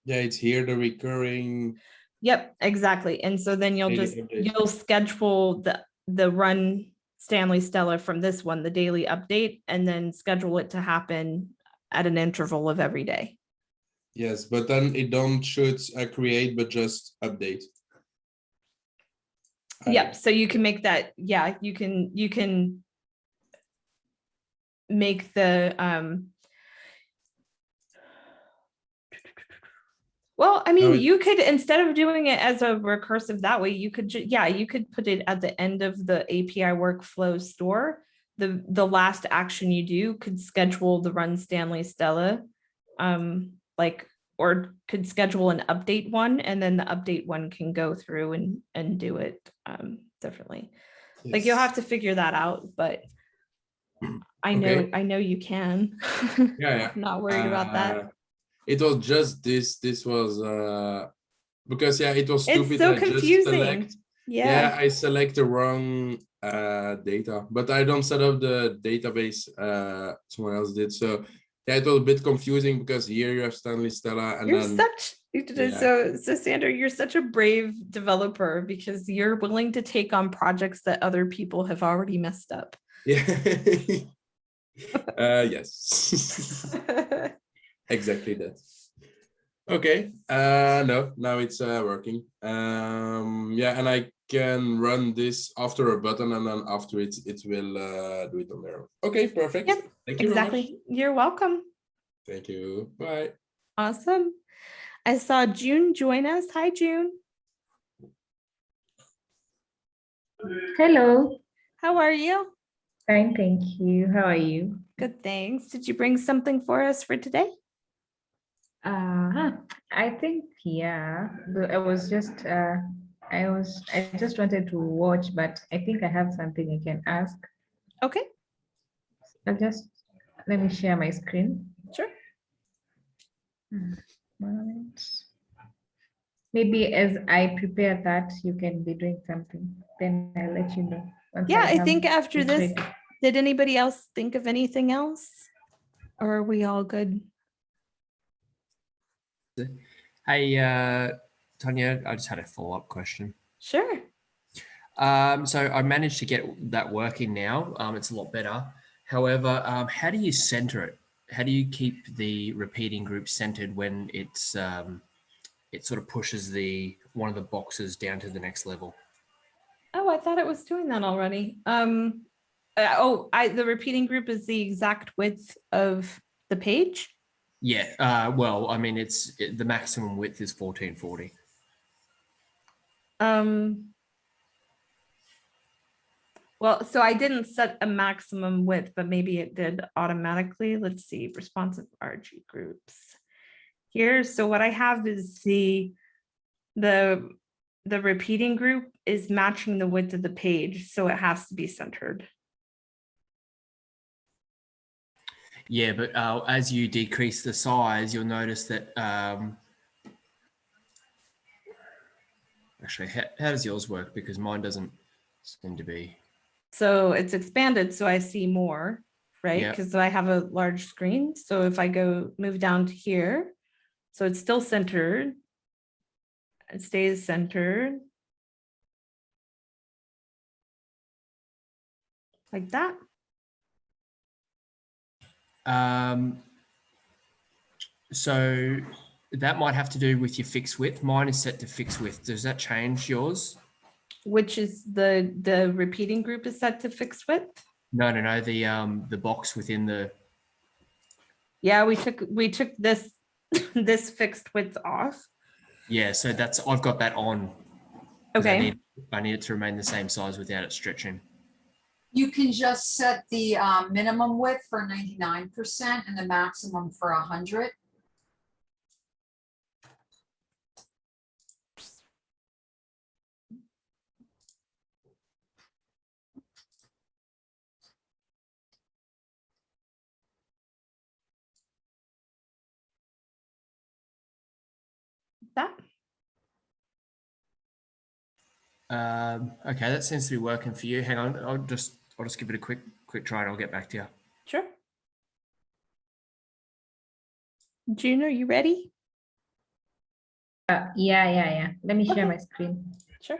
Speaker 5: Yeah, it's here, the recurring.
Speaker 1: Yep, exactly. And so then you'll schedule the run Stanley Stella from this one, the daily update, and then schedule it to happen at an interval of every day.
Speaker 5: Yes, but then it don't should create, but just update.
Speaker 1: Yep. So you can make that. Yeah, you can make the well, I mean, you could, instead of doing it as a recursive that way, you could put it at the end of the API workflow store. The last action you do could schedule the run Stanley Stella, or could schedule an update one, and then the update one can go through and do it differently. Yes. Like you'll have to figure that out, but I know you can.
Speaker 5: Yeah.
Speaker 1: I'm not worried about that.
Speaker 5: It was just this was because it was stupid.
Speaker 1: It's so confusing.
Speaker 5: I select the wrong data, but I don't set up the database. Someone else did. So yeah, it was a bit confusing because here you have Stanley Stella, and
Speaker 1: so Sandra, you're such a brave developer because you're willing to take on projects that other people have already messed up.
Speaker 5: Yeah. Yes. Exactly that. Okay. No, now it's working. And I can run this after a button, and then after it will do it on there. Okay, perfect.
Speaker 1: Yep,
Speaker 5: thank you
Speaker 1: exactly.
Speaker 5: very much.
Speaker 1: You're welcome.
Speaker 5: Thank you. Bye.
Speaker 1: Awesome. I saw June join us. Hi, June.
Speaker 6: Hello.
Speaker 1: How are you?
Speaker 6: Fine, thank you. How are you?
Speaker 1: Good, thanks. Did you bring something for us for today?
Speaker 6: I think, yeah. I was just I just wanted to watch, but I think I have something I can ask.
Speaker 1: Okay,
Speaker 6: let me share my screen.
Speaker 1: Sure.
Speaker 6: Moment. Maybe as I prepare that, you can be doing something. Then I'll let you know. once
Speaker 1: Yeah, I
Speaker 6: have
Speaker 1: think after
Speaker 6: it
Speaker 1: this,
Speaker 6: ready.
Speaker 1: did anybody else think of anything else? Or are we all good?
Speaker 3: Hey, Tonya, I just had a follow-up question.
Speaker 1: Sure.
Speaker 3: So I managed to get that working now. It's a lot better. However, how do you center it? How do you keep the repeating group centered when it's it sort of pushes one of the boxes down to the next level?
Speaker 1: Oh, I thought it was doing that already. The repeating group is the exact width of the page.
Speaker 3: Yeah. Well, I mean, the maximum width is 1440.
Speaker 1: Well, so I didn't set a maximum width, but maybe it did automatically. Let's see, responsive RG groups. Here, so what I have is the repeating group is matching the width of the page, so it has to be centered.
Speaker 3: Yeah, but as you decrease the size, you'll notice that. Actually, how does yours work? Because mine doesn't seem to be.
Speaker 1: So it's expanded, so I see more, right?
Speaker 3: Yeah.
Speaker 1: Because I have a large screen. So if I move down to here, so it's still centered. It stays centered. Like that.
Speaker 3: So that might have to do with your fixed width. Mine is set to fixed width. Does that change yours?
Speaker 1: Which is the repeating group is set to fixed width?
Speaker 3: No. The box within the.
Speaker 1: Yeah, we took this this fixed width off.
Speaker 3: Yeah, so I've got that on. 'Cause
Speaker 1: Okay.
Speaker 3: I need it to remain the same size without it stretching.
Speaker 4: You can just set the minimum width for 99% and the maximum for 100.
Speaker 1: That.
Speaker 3: Okay, that seems to be working for you. Hang on, I'll just give it a quick try and I'll get back to you.
Speaker 1: Sure. June, are you ready?
Speaker 6: Yeah. Let me share
Speaker 1: Okay.
Speaker 6: my screen.
Speaker 1: Sure.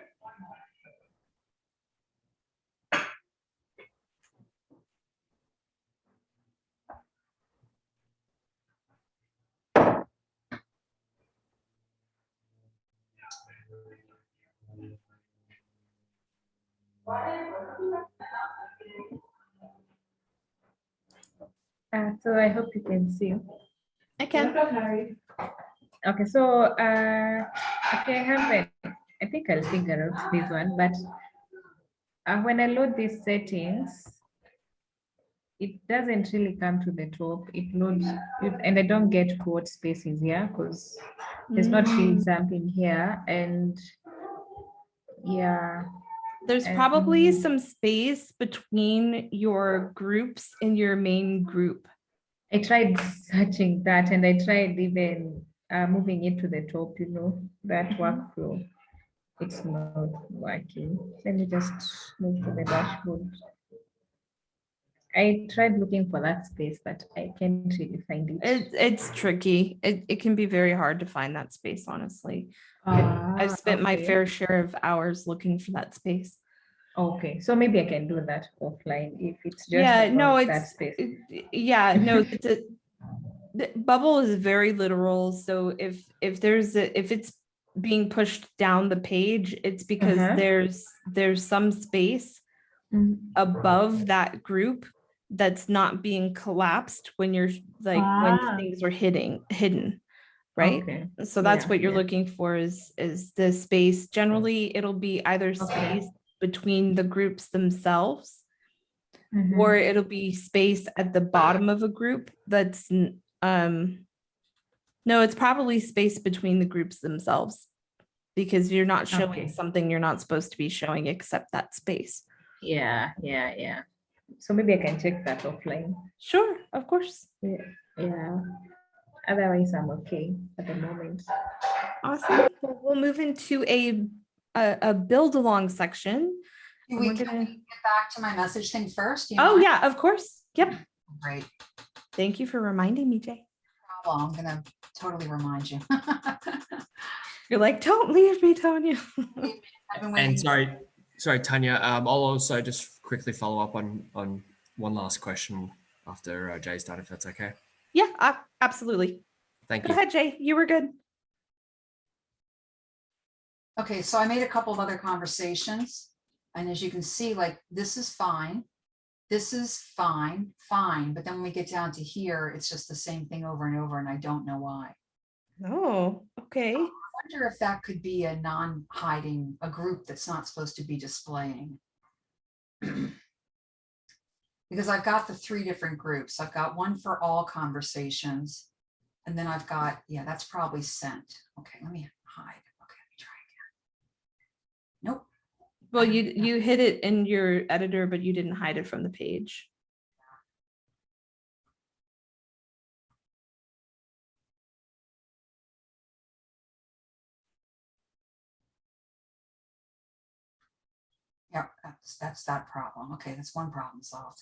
Speaker 6: So I hope you can see.
Speaker 1: I can.
Speaker 6: Okay, so okay, I think I'll figure out this one, but when I load these settings, it doesn't really come to the top. It loads, and I don't get quote spaces here because there's not really something here, and yeah.
Speaker 1: There's probably some space between your groups in your main group.
Speaker 6: I tried searching that, and I tried even moving it to the top, that workflow. It's not working. Let me just move to the dashboard. I tried looking for that space, but I can't really find it.
Speaker 1: It's tricky. It can be very hard to find that space, honestly. I've spent my fair share of hours looking for that space.
Speaker 6: Okay, so maybe I can do that offline if it's just that space.
Speaker 1: Bubble is very literal. So if it's being pushed down the page, it's because there's some space above that group that's not being collapsed when you're when things are hidden, right?
Speaker 6: Okay.
Speaker 1: So that's what you're looking for is the space. Generally, it'll be either space between the groups themselves, or it'll be space at the bottom of a group that's no, it's probably space between the groups themselves, because you're not showing something you're not supposed to be showing except that space.
Speaker 6: Yeah. So maybe I can check that offline.
Speaker 1: Sure, of course.
Speaker 6: Yeah. Otherwise, I'm okay at the moment.
Speaker 1: Awesome. Well, we'll move into a build along section.
Speaker 4: Do
Speaker 1: And
Speaker 4: we
Speaker 1: we're
Speaker 4: can
Speaker 1: gonna-
Speaker 4: we get back to my message thing first? Do you
Speaker 1: Oh
Speaker 4: mind?
Speaker 1: yeah, of course. Yep.
Speaker 4: Great.
Speaker 1: Thank you for reminding me, Jay.
Speaker 4: Well, I'm gonna totally remind you.
Speaker 1: You're like, don't leave me, Tonya.
Speaker 4: I've been waiting.
Speaker 3: And sorry, Tanya. I'll also just quickly follow up on one last question after Jay's done, if that's okay.
Speaker 1: Yeah, absolutely.
Speaker 3: Thank
Speaker 1: Go
Speaker 3: you.
Speaker 1: ahead, Jay. You were good.
Speaker 4: Okay, so I made a couple of other conversations, and as you can see, like, this is fine. This is fine, but then when we get down to here, it's just the same thing over and over, and I don't know why.
Speaker 1: Oh, okay.
Speaker 4: I wonder if that could be a non-hiding, a group that's not supposed to be displaying. Because I've got the 3 different groups. I've got one for all conversations. And then I've got, yeah, that's probably sent. Okay, let me hide. Okay, let me try again. Nope.
Speaker 1: Well, you hit it in your editor, but you didn't hide it from the page.
Speaker 4: Yeah, that's that problem. Okay, that's one problem solved.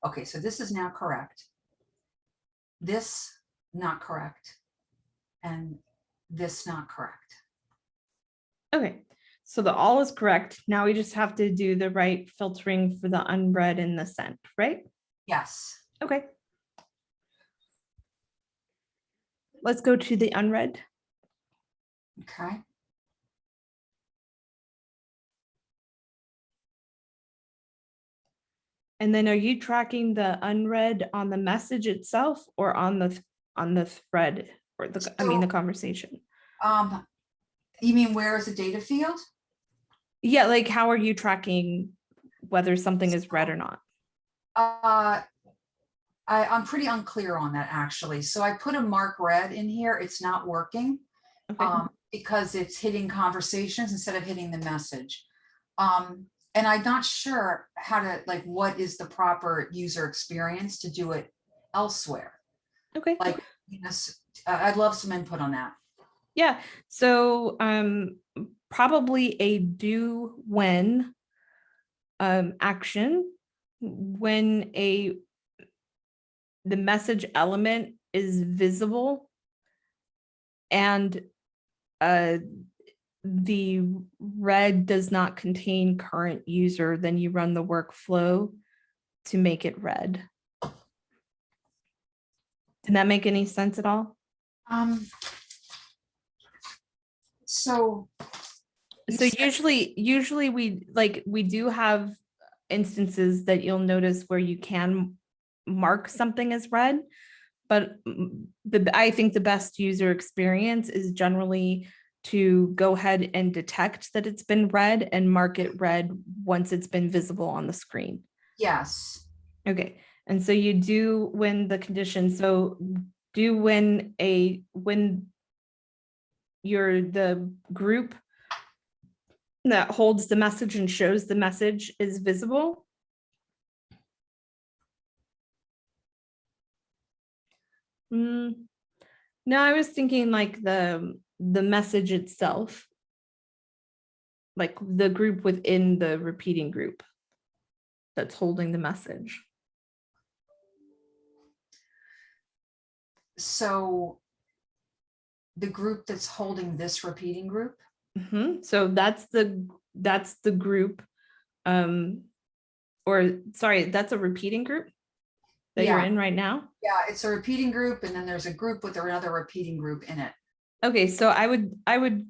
Speaker 4: Okay, so this is now correct. This not correct. And this not correct.
Speaker 1: Okay, so the all is correct. Now we just have to do the right filtering for the unread and the sent, right?
Speaker 4: Yes.
Speaker 1: Okay. Let's go to the unread.
Speaker 4: Okay.
Speaker 1: And then are you tracking the unread on the message itself or on the thread or the
Speaker 4: So-
Speaker 1: conversation?
Speaker 4: You mean where is the data field?
Speaker 1: Yeah, like how are you tracking whether something is read or not?
Speaker 4: I'm pretty unclear on that, actually. So I put a mark red in here. It's not working.
Speaker 1: Okay.
Speaker 4: Because it's hitting conversations instead of hitting the message. And I'm not sure how to, like, what is the proper user experience to do it elsewhere.
Speaker 1: Okay.
Speaker 4: Like, you know, I'd love some input on that.
Speaker 1: Yeah. So probably a do when action when the message element is visible and the red does not contain current user, then you run the workflow to make it red. Did that make any sense at all?
Speaker 4: So
Speaker 1: So usually we do have instances that you'll notice where you can mark something as red, but I think the best user experience is generally to go ahead and detect that it's been read and mark it red once it's been visible on the screen.
Speaker 4: yes.
Speaker 1: Okay, and so you do when the condition, so do when you're the group that holds the message and shows the message is visible. No, I was thinking like the message itself, like the group within the repeating group that's holding the message.
Speaker 4: So the group that's holding this repeating group?
Speaker 1: So that's the group, or sorry, that's a repeating group that you're
Speaker 4: Yeah.
Speaker 1: in right now.
Speaker 4: Yeah, it's a repeating group, and then there's a group with another repeating group in it.
Speaker 1: Okay, so I would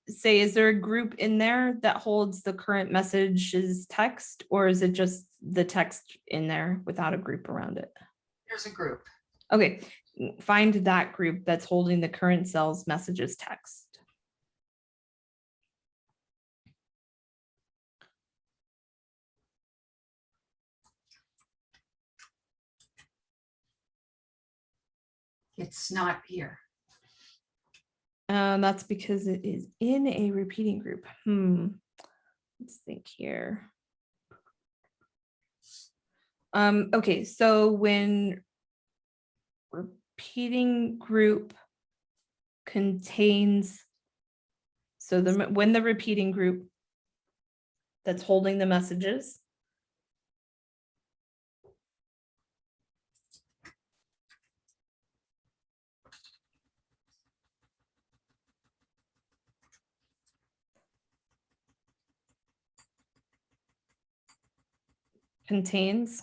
Speaker 1: say, is there a group in there that holds the current message's text, or is it just the text in there without a group around it?
Speaker 4: There's a group.
Speaker 1: Okay, find that group that's holding the current cell's messages text.
Speaker 4: It's not here.
Speaker 1: That's because it is in a repeating group. Let's think here. Okay, so when repeating group contains, so when the repeating group that's holding the messages contains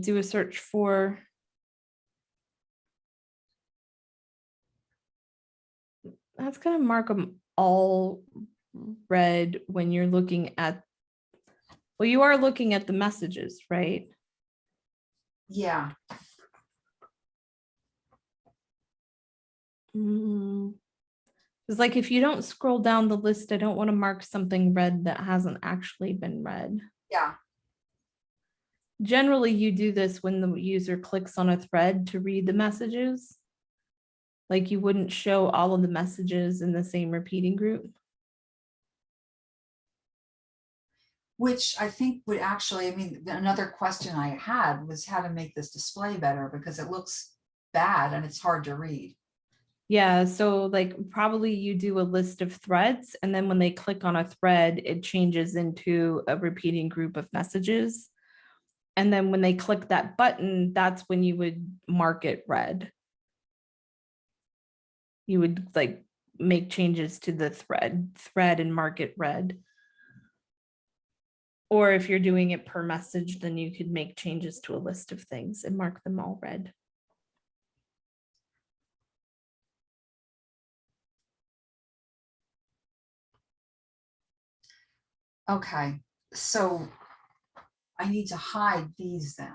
Speaker 1: do a search for that's going to mark them all red when you're looking at, well, you are looking at the messages, right?
Speaker 4: Yeah,
Speaker 1: It's like if you don't scroll down the list, I don't want to mark something red that hasn't actually been read.
Speaker 4: yeah.
Speaker 1: Generally, you do this when the user clicks on a thread to read the messages. Like you wouldn't show all of the messages in the same repeating group.
Speaker 4: Which I think would actually, I mean, another question I had was how to make this display better because it looks bad and it's hard to read.
Speaker 1: Yeah, so like probably you do a list of threads, and then when they click on a thread, it changes into a repeating group of messages. And then when they click that button, that's when you would mark it red. You would like make changes to the thread and mark it red. Or if you're doing it per message, then you could make changes to a list of things and mark them all red.
Speaker 4: Okay, so I need to hide these then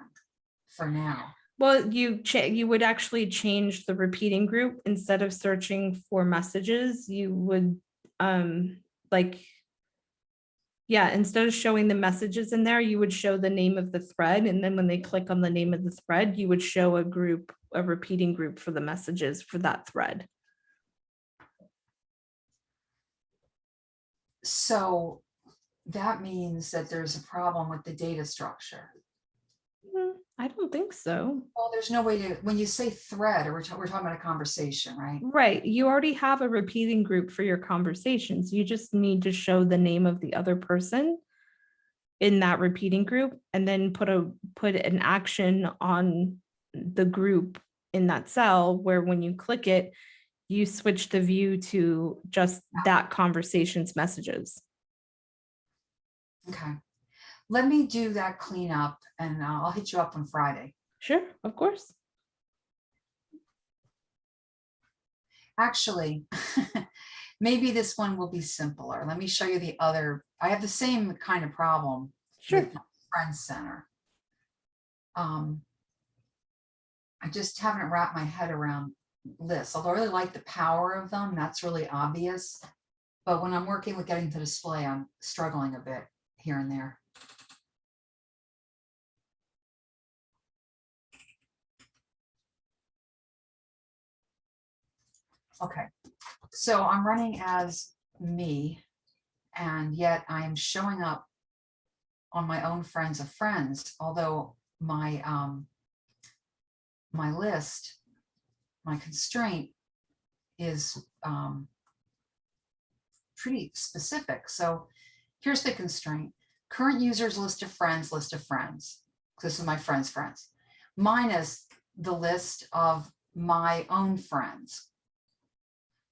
Speaker 4: for now.
Speaker 1: Well, you would actually change the repeating group. Instead of searching for messages, you would instead of showing the messages in there, you would show the name of the thread. And then when they click on the name of the thread, you would show a repeating group for the messages for that thread.
Speaker 4: So that means that there's a problem with the data structure.
Speaker 1: I don't think so.
Speaker 4: Well, there's no way to, when you say thread, or we're talking about a conversation, right?
Speaker 1: Right. You already have a repeating group for your conversations. You just need to show the name of the other person in that repeating group, and then put an action on the group in that cell where when you click it, you switch the view to just that conversation's messages.
Speaker 4: Okay. Let me do that cleanup and I'll hit you up on Friday.
Speaker 1: Sure, of course.
Speaker 4: Actually, maybe this one will be simpler. Let me show you the other. I have the same kind of problem
Speaker 1: Sure.
Speaker 4: with my Friends Center. I just haven't wrapped my head around lists, although I really like the power of them. That's really obvious. But when I'm working with getting to display, I'm struggling a bit here and there. Okay, so I'm running as me, and yet I am showing up on my own friends of friends, although my my list, my constraint is pretty specific. So here's the constraint: current users list of friends, list of friends. This is my friends, minus the list of my own friends,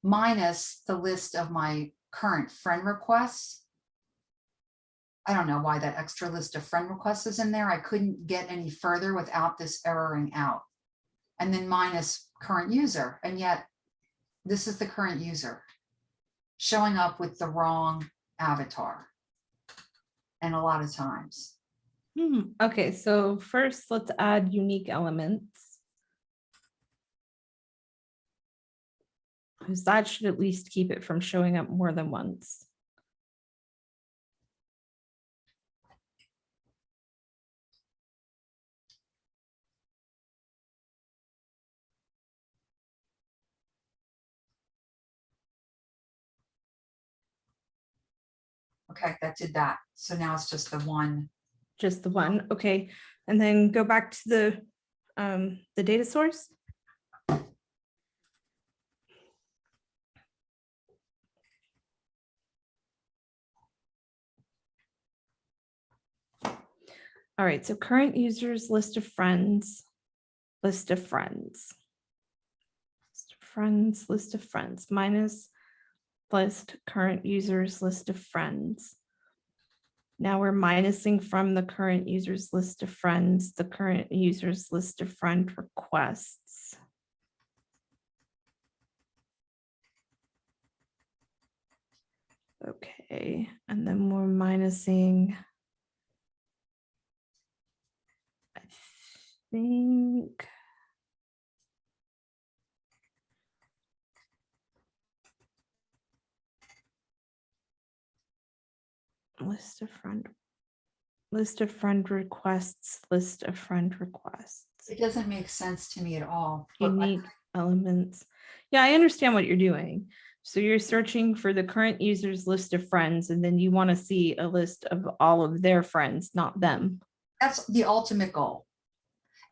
Speaker 4: minus the list of my current friend requests. I don't know why that extra list of friend requests is in there. I couldn't get any further without this erroring out. And then minus current user. And yet this is the current user showing up with the wrong avatar. And a lot of times.
Speaker 1: Okay, so first let's add unique elements, because that should at least keep it from showing up more than once.
Speaker 4: Okay, that did that. So now it's just the one.
Speaker 1: Just the one, okay. And then go back to the data source. All right, so current users, list of friends, list of friends. List of friends, minus list current users, list of friends. Now we're minusing from the current users list of friends, the current users list of friend requests. Okay, and then we're minusing, I think. List of friend requests, list of friend requests.
Speaker 4: It doesn't make sense to me at all. But
Speaker 1: Unique elements. Yeah, I understand what you're doing. So you're searching for the current users list of friends, and then you want to see a list of all of their friends, not them.
Speaker 4: that's the ultimate goal.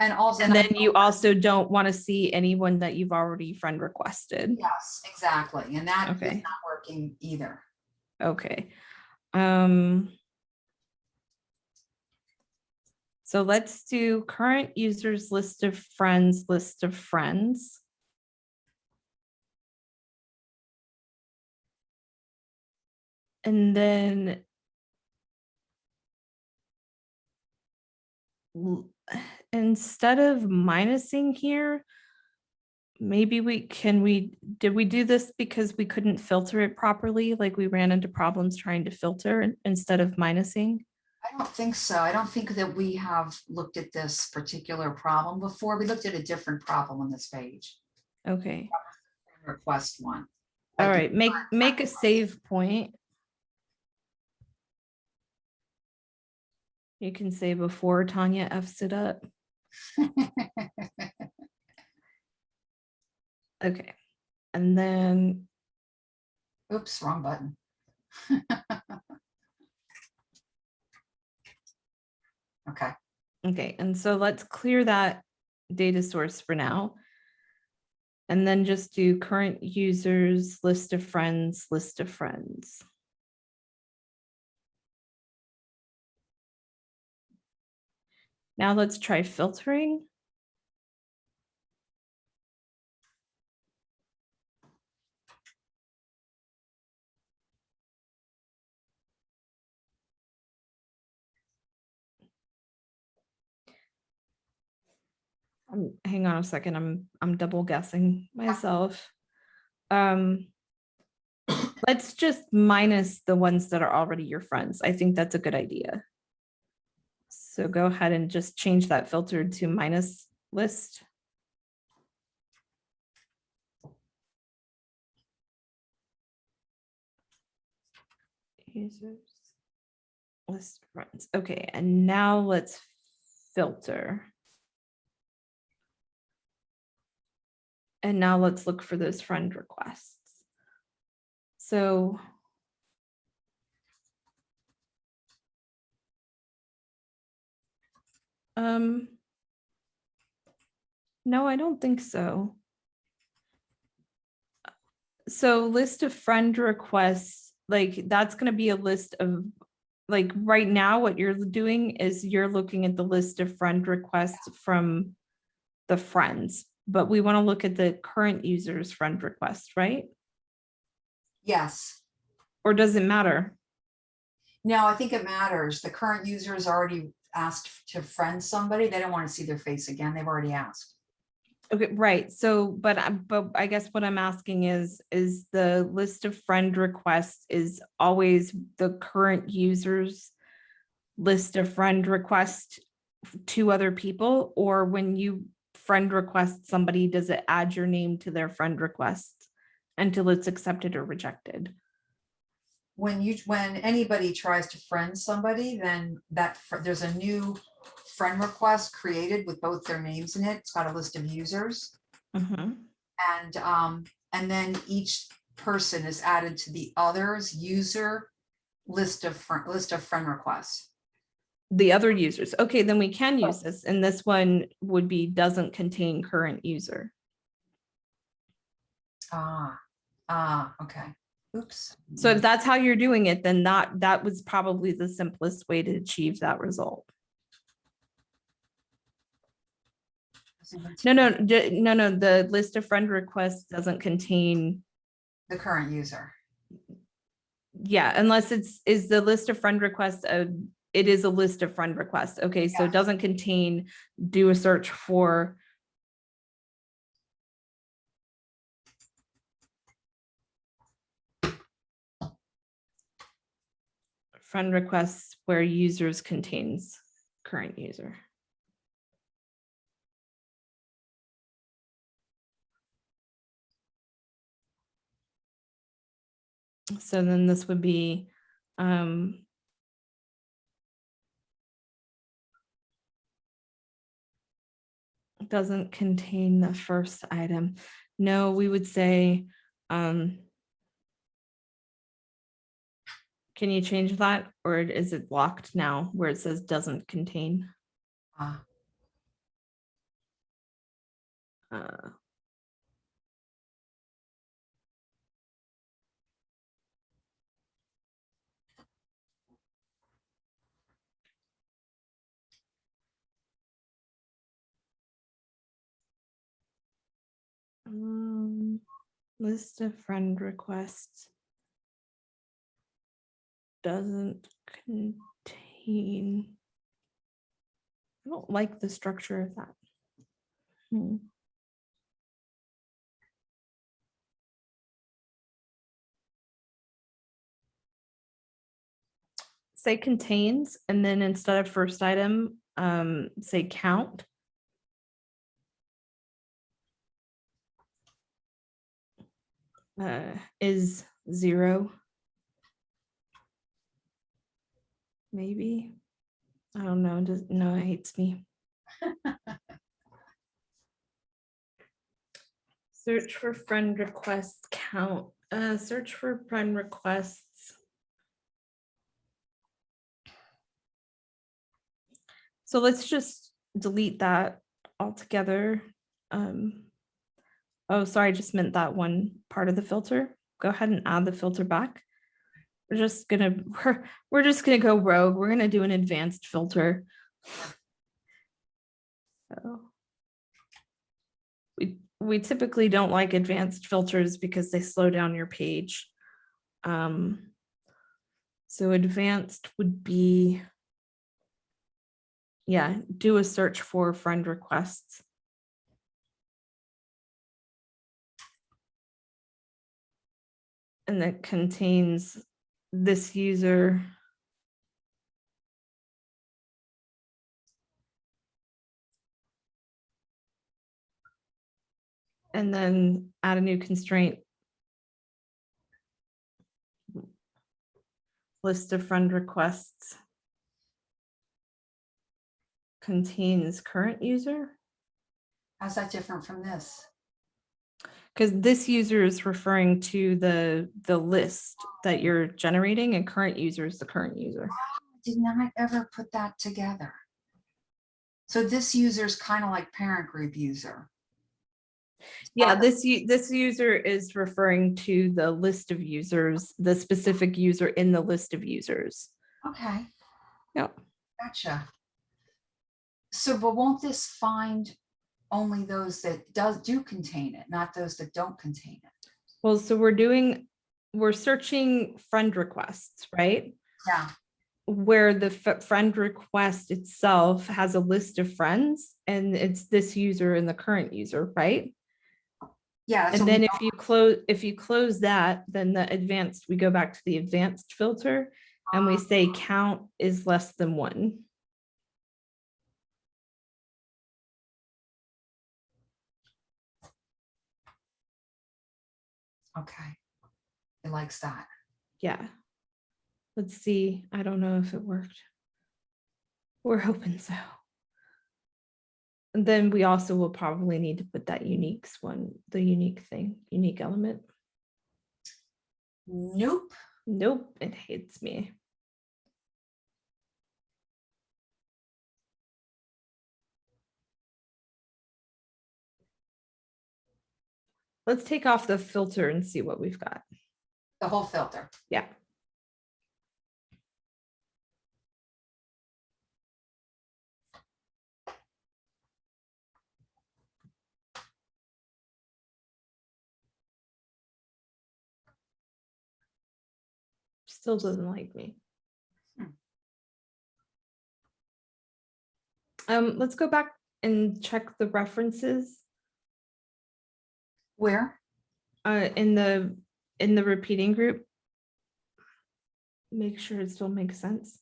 Speaker 4: And also,
Speaker 1: And then you also don't want to see anyone that you've already friend requested.
Speaker 4: yes, exactly. And that is
Speaker 1: Okay.
Speaker 4: not working either.
Speaker 1: Okay. So let's do current users list of friends, list of friends. And then instead of minusing here, maybe did we do this because we couldn't filter it properly? Like we ran into problems trying to filter instead of minusing?
Speaker 4: I don't think so. I don't think that we have looked at this particular problem before. We looked at a different problem on this page.
Speaker 1: Okay.
Speaker 4: Request one.
Speaker 1: All
Speaker 4: Like
Speaker 1: right, make a save point. You can say before Tonya F's it up. Okay. And then,
Speaker 4: Oops, wrong button. Okay.
Speaker 1: okay, and so let's clear that data source for now. And then just do current users, list of friends, list of friends. Now let's try filtering. Hang on a second, I'm double guessing myself. Let's just minus the ones that are already your friends. I think that's a good idea. So go ahead and just change that filter to minus list. Users, list of friends. Okay, and now let's filter. And now let's look for those friend requests. So no, I don't think so. So list of friend requests, like that's going to be a list of, like right now what you're doing is you're looking at the list of friend requests from the friends, but we want to look at the current users friend request, right?
Speaker 4: Yes.
Speaker 1: Or does it matter?
Speaker 4: No, I think it matters. The current user has already asked to friend somebody. They don't want to see their face again. They've already asked.
Speaker 1: Okay, right. So, but I guess what I'm asking is the list of friend requests is always the current users list of friend requests to other people, or when you friend request somebody, does it add your name to their friend request until it's accepted or rejected?
Speaker 4: When anybody tries to friend somebody, then there's a new friend request created with both their names in it. It's got a list of users.
Speaker 1: Mhm.
Speaker 4: And then each person is added to the other's user list of friend requests.
Speaker 1: The other users. Okay, then we can use this. And this one would be doesn't contain current user.
Speaker 4: Okay. Oops.
Speaker 1: So if that's how you're doing it, then that was probably the simplest way to achieve that result. No, the list of friend requests doesn't contain,
Speaker 4: The current user.
Speaker 1: yeah, unless is the list of friend requests, it is a list of friend requests. Okay, so it doesn't contain, do a search for friend requests where users contains current user. So then this would be doesn't contain the first item. No, we would say, can you change that, or is it blocked now where it says doesn't contain? List of friend requests doesn't contain. I don't like the structure of that. Say contains, and then instead of first item, say count. Is 0. Maybe. I don't know. No, it hates me. Search for friend requests count. Search for friend requests. So let's just delete that altogether. Oh, sorry, I just meant that one part of the filter. Go ahead and add the filter back. We're just gonna go rogue. We're gonna do an advanced filter. So we typically don't like advanced filters because they slow down your page. So advanced would be, yeah, do a search for friend requests. And that contains this user. And then add a new constraint. List of friend requests contains current user.
Speaker 4: How's that different from this?
Speaker 1: Because this user is referring to the list that you're generating, and current user is the current user.
Speaker 4: Did not ever put that together. So this user is kind of like parent group user.
Speaker 1: Yeah, this user is referring to the list of users, the specific user in the list of users.
Speaker 4: Okay.
Speaker 1: Yeah.
Speaker 4: Gotcha. So, but won't this find only those that do contain it, not those that don't contain it?
Speaker 1: Well, so we're searching friend requests, right?
Speaker 4: Yeah.
Speaker 1: Where the friend request itself has a list of friends, and it's this user and the current user, right?
Speaker 4: Yeah.
Speaker 1: And then if you close that, then we go back to the advanced filter, and we say count is less than 1.
Speaker 4: Okay. It likes that.
Speaker 1: Yeah. Let's see. I don't know if it worked. We're hoping so. And then we also will probably need to put that unique element.
Speaker 4: Nope.
Speaker 1: Nope, it hates me. Let's take off the filter and see what we've got.
Speaker 4: The whole filter.
Speaker 1: Yeah. Still doesn't like me. Let's go back and check the references
Speaker 4: Where?
Speaker 1: in the repeating group. Make sure it still makes sense.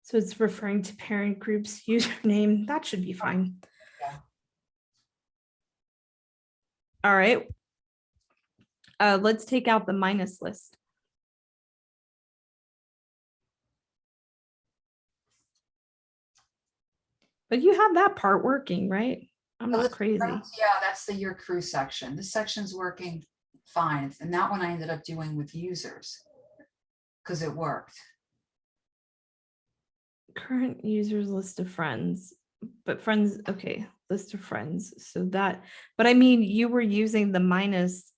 Speaker 1: So it's referring to parent group's username. That should be fine.
Speaker 4: Yeah.
Speaker 1: All right. Let's take out the minus list. But you have that part working, right? I'm not crazy.
Speaker 4: That's the your crew section. This section's working fine. And that one I ended up doing with users because it worked.
Speaker 1: Current users list of friends, but friends, okay, list of friends. So that, but I mean, you were using the minus.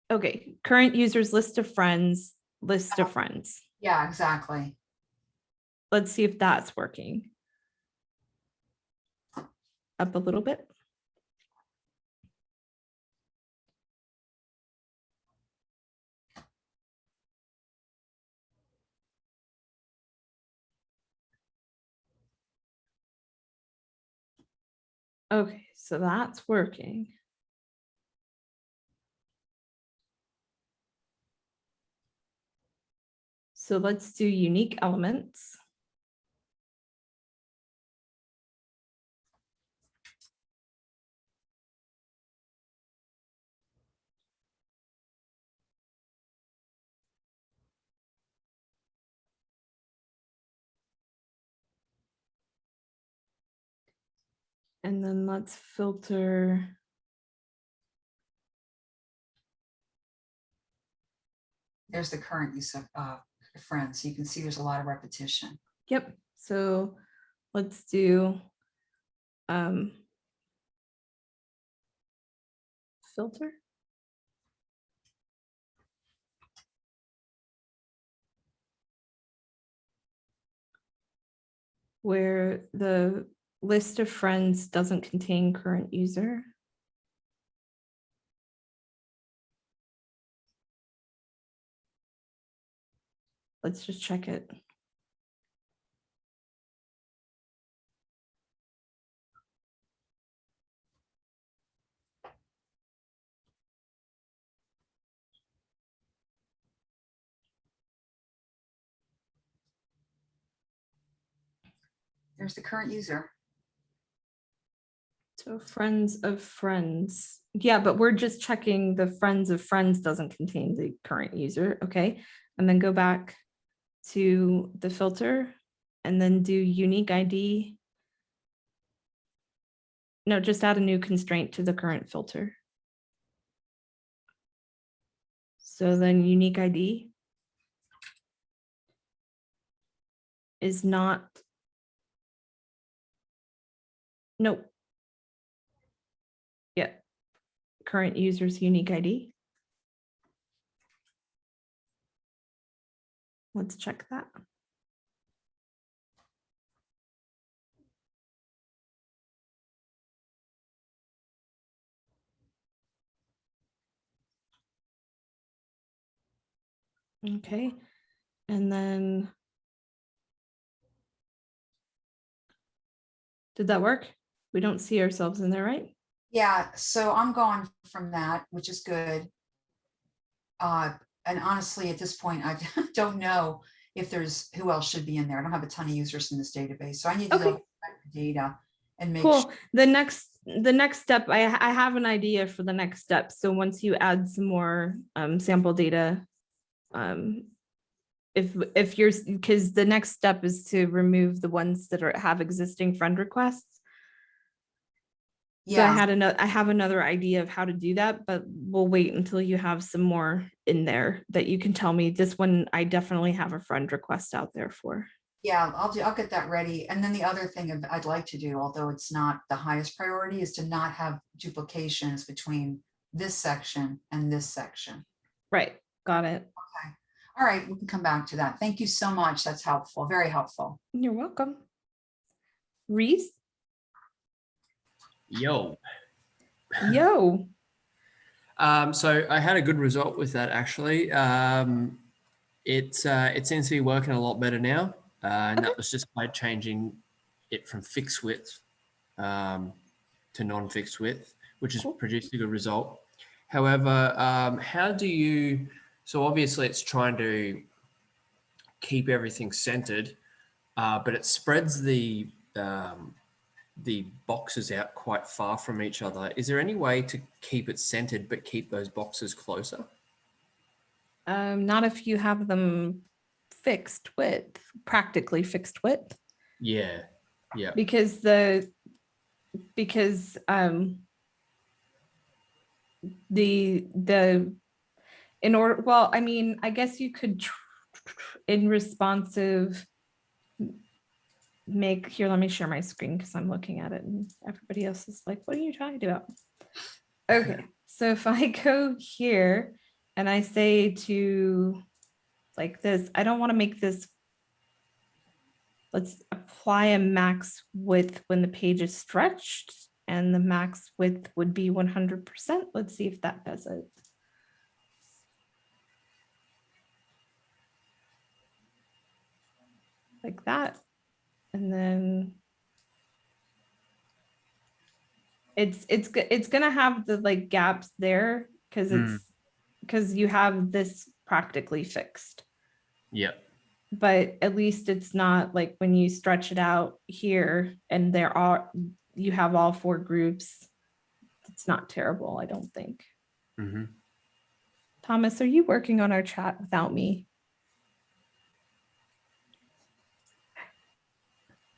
Speaker 1: Okay, current users list of friends, list of friends.
Speaker 4: Yeah, exactly.
Speaker 1: Let's see if that's working. Up a little bit. Okay, so that's working. So let's do unique elements. And then let's filter.
Speaker 4: There's the current use of friends. So you can see there's a lot of repetition.
Speaker 1: Yep. So let's do filter. Where the list of friends doesn't contain current user. Let's just check it.
Speaker 4: There's the current user.
Speaker 1: So friends of friends. Yeah, but we're just checking the friends of friends doesn't contain the current user. Okay. And then go back to the filter and then do unique ID. No, just add a new constraint to the current filter. So then unique ID is not. Nope. Yeah. Current user's unique ID. Let's check that. Okay. And then did that work? We don't see ourselves in there, right?
Speaker 4: Yeah, so I'm gone from that, which is good. And honestly, at this point, I don't know if there's who else should be in there. I don't have a ton of users in this database, so I need to
Speaker 1: Okay.
Speaker 4: go back to data and make
Speaker 1: Cool.
Speaker 4: sure.
Speaker 1: The next step, I have an idea for the next step. So once you add some more sample data, if you're, because the next step is to remove the ones that have existing friend requests. So I
Speaker 4: Yeah,
Speaker 1: have another idea of how to do that, but we'll wait until you have some more in there that you can tell me. This one, I definitely have a friend request out there for.
Speaker 4: yeah, I'll get that ready. And then the other thing I'd like to do, although it's not the highest priority, is to not have duplications between this section and this section.
Speaker 1: Right. Got it.
Speaker 4: Okay. All right, we can come back to that. Thank you so much. That's helpful, very helpful.
Speaker 1: You're welcome. Reese?
Speaker 3: Yo.
Speaker 1: Yo.
Speaker 3: So I had a good result with that actually. It seems to be working a lot better now. And
Speaker 1: Okay.
Speaker 3: that was just by changing it from fixed width to non-fixed width, which has
Speaker 1: Cool.
Speaker 3: produced a good result. However, how do you, so obviously it's trying to keep everything centered, but it spreads the boxes out quite far from each other. Is there any way to keep it centered but keep those boxes closer?
Speaker 1: Not if you have them fixed width, practically fixed width,
Speaker 3: Yeah. Yeah.
Speaker 1: because the in order, well, I mean, I guess you could in responsive make here, let me share my screen because I'm looking at it and everybody else is like, what are you talking about? Okay, so if I go here and I say to like this, I don't want to make this, let's apply a max width when the page is stretched, and the max width would be 100%. Let's see if that does it. Like that. And then it's gonna have the like gaps there because you have this practically fixed.
Speaker 3: Yeah.
Speaker 1: But at least it's not like when you stretch it out here and you have all 4 groups, it's not terrible, I don't think.
Speaker 3: Mm-hmm.
Speaker 1: Thomas, are you working on our chat without me?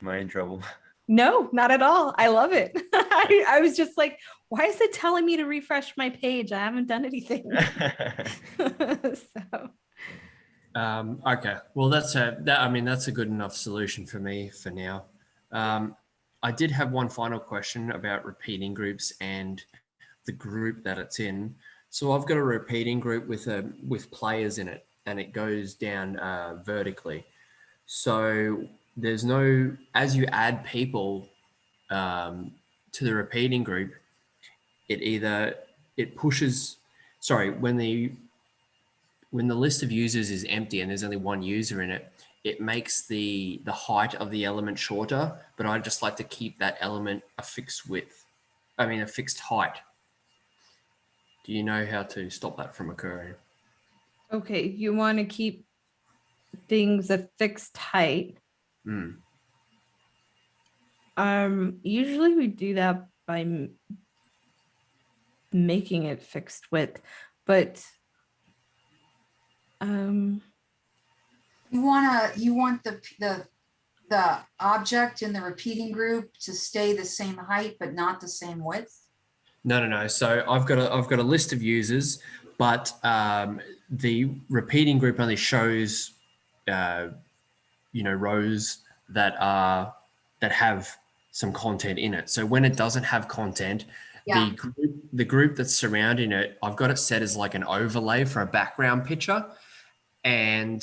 Speaker 2: Am I in trouble?
Speaker 1: No, not at all. I love it. I was just like, why is it telling me to refresh my page? I haven't done anything. So
Speaker 3: Okay, well that's a good enough solution for me for now. I did have one final question about repeating groups and the group that it's in. So I've got a repeating group with players in it, and it goes down vertically. So there's no, as you add people to the repeating group, it pushes. Sorry, when the list of users is empty and there's only one user in it, it makes the height of the element shorter, but I just like to keep that element a fixed width. I mean, a fixed height. Do you know how to stop that from occurring?
Speaker 1: okay, you want to keep things a fixed height. Usually we do that by making it fixed width, but
Speaker 4: You want the object in the repeating group to stay the same height, but not the same width?
Speaker 3: No. So I've got a list of users, but the repeating group only shows, rows that have some content in it. So when it doesn't have content,
Speaker 4: Yeah.
Speaker 3: the group that's surrounding it, I've got it set as like an overlay for a background picture, and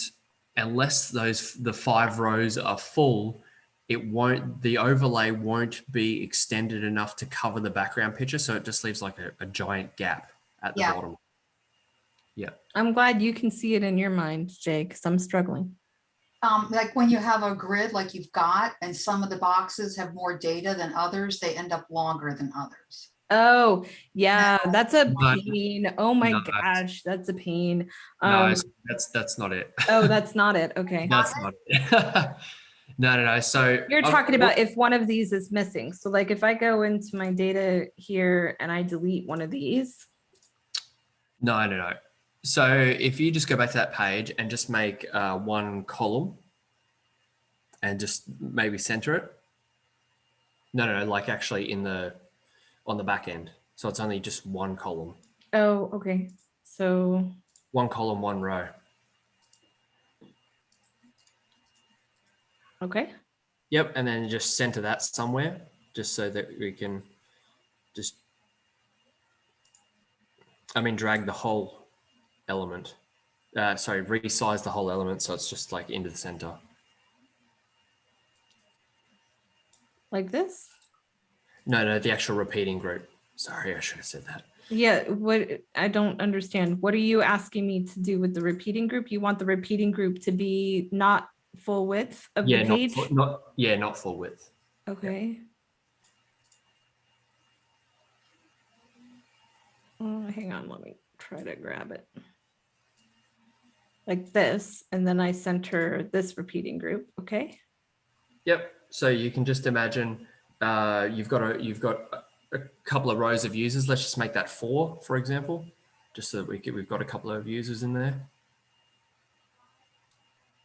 Speaker 3: unless the 5 rows are full, the overlay won't be extended enough to cover the background picture. So it just leaves like a giant gap at the
Speaker 4: Yeah.
Speaker 3: bottom. Yeah.
Speaker 1: I'm glad you can see it in your mind, Jay, because I'm struggling.
Speaker 4: Like when you have a grid like you've got, and some of the boxes have more data than others, they end up longer than others.
Speaker 1: Oh, yeah, that's a
Speaker 3: No.
Speaker 1: pain. Oh my
Speaker 3: No.
Speaker 1: gosh, that's a pain.
Speaker 3: No, that's not it.
Speaker 1: Oh, that's not it. Okay.
Speaker 3: That's not it. No. So
Speaker 1: You're talking about if one of these is missing. So like if I go into my data here and I delete one of these.
Speaker 3: No. So if you just go back to that page and just make one column and just maybe center it. No, like actually in the, on the back end. So it's only just one column.
Speaker 1: Oh, okay. So,
Speaker 3: One column, one row.
Speaker 1: okay.
Speaker 3: Yep, and then just center that somewhere, just so that we can just, drag the whole element. Sorry, resize the whole element so it's just like into the center.
Speaker 1: Like this?
Speaker 3: No, the actual repeating group. Sorry, I should have said that.
Speaker 1: Yeah, what I don't understand. What are you asking me to do with the repeating group? You want the repeating group to be not full width of
Speaker 3: Yeah,
Speaker 1: the page?
Speaker 3: not full width.
Speaker 1: Okay. Oh, hang on, let me try to grab it. Like this, and then I center this repeating group, okay?
Speaker 3: Yep. So you can just imagine you've got a couple of rows of users. Let's just make that 4, for example, just so that we've got a couple of users in there.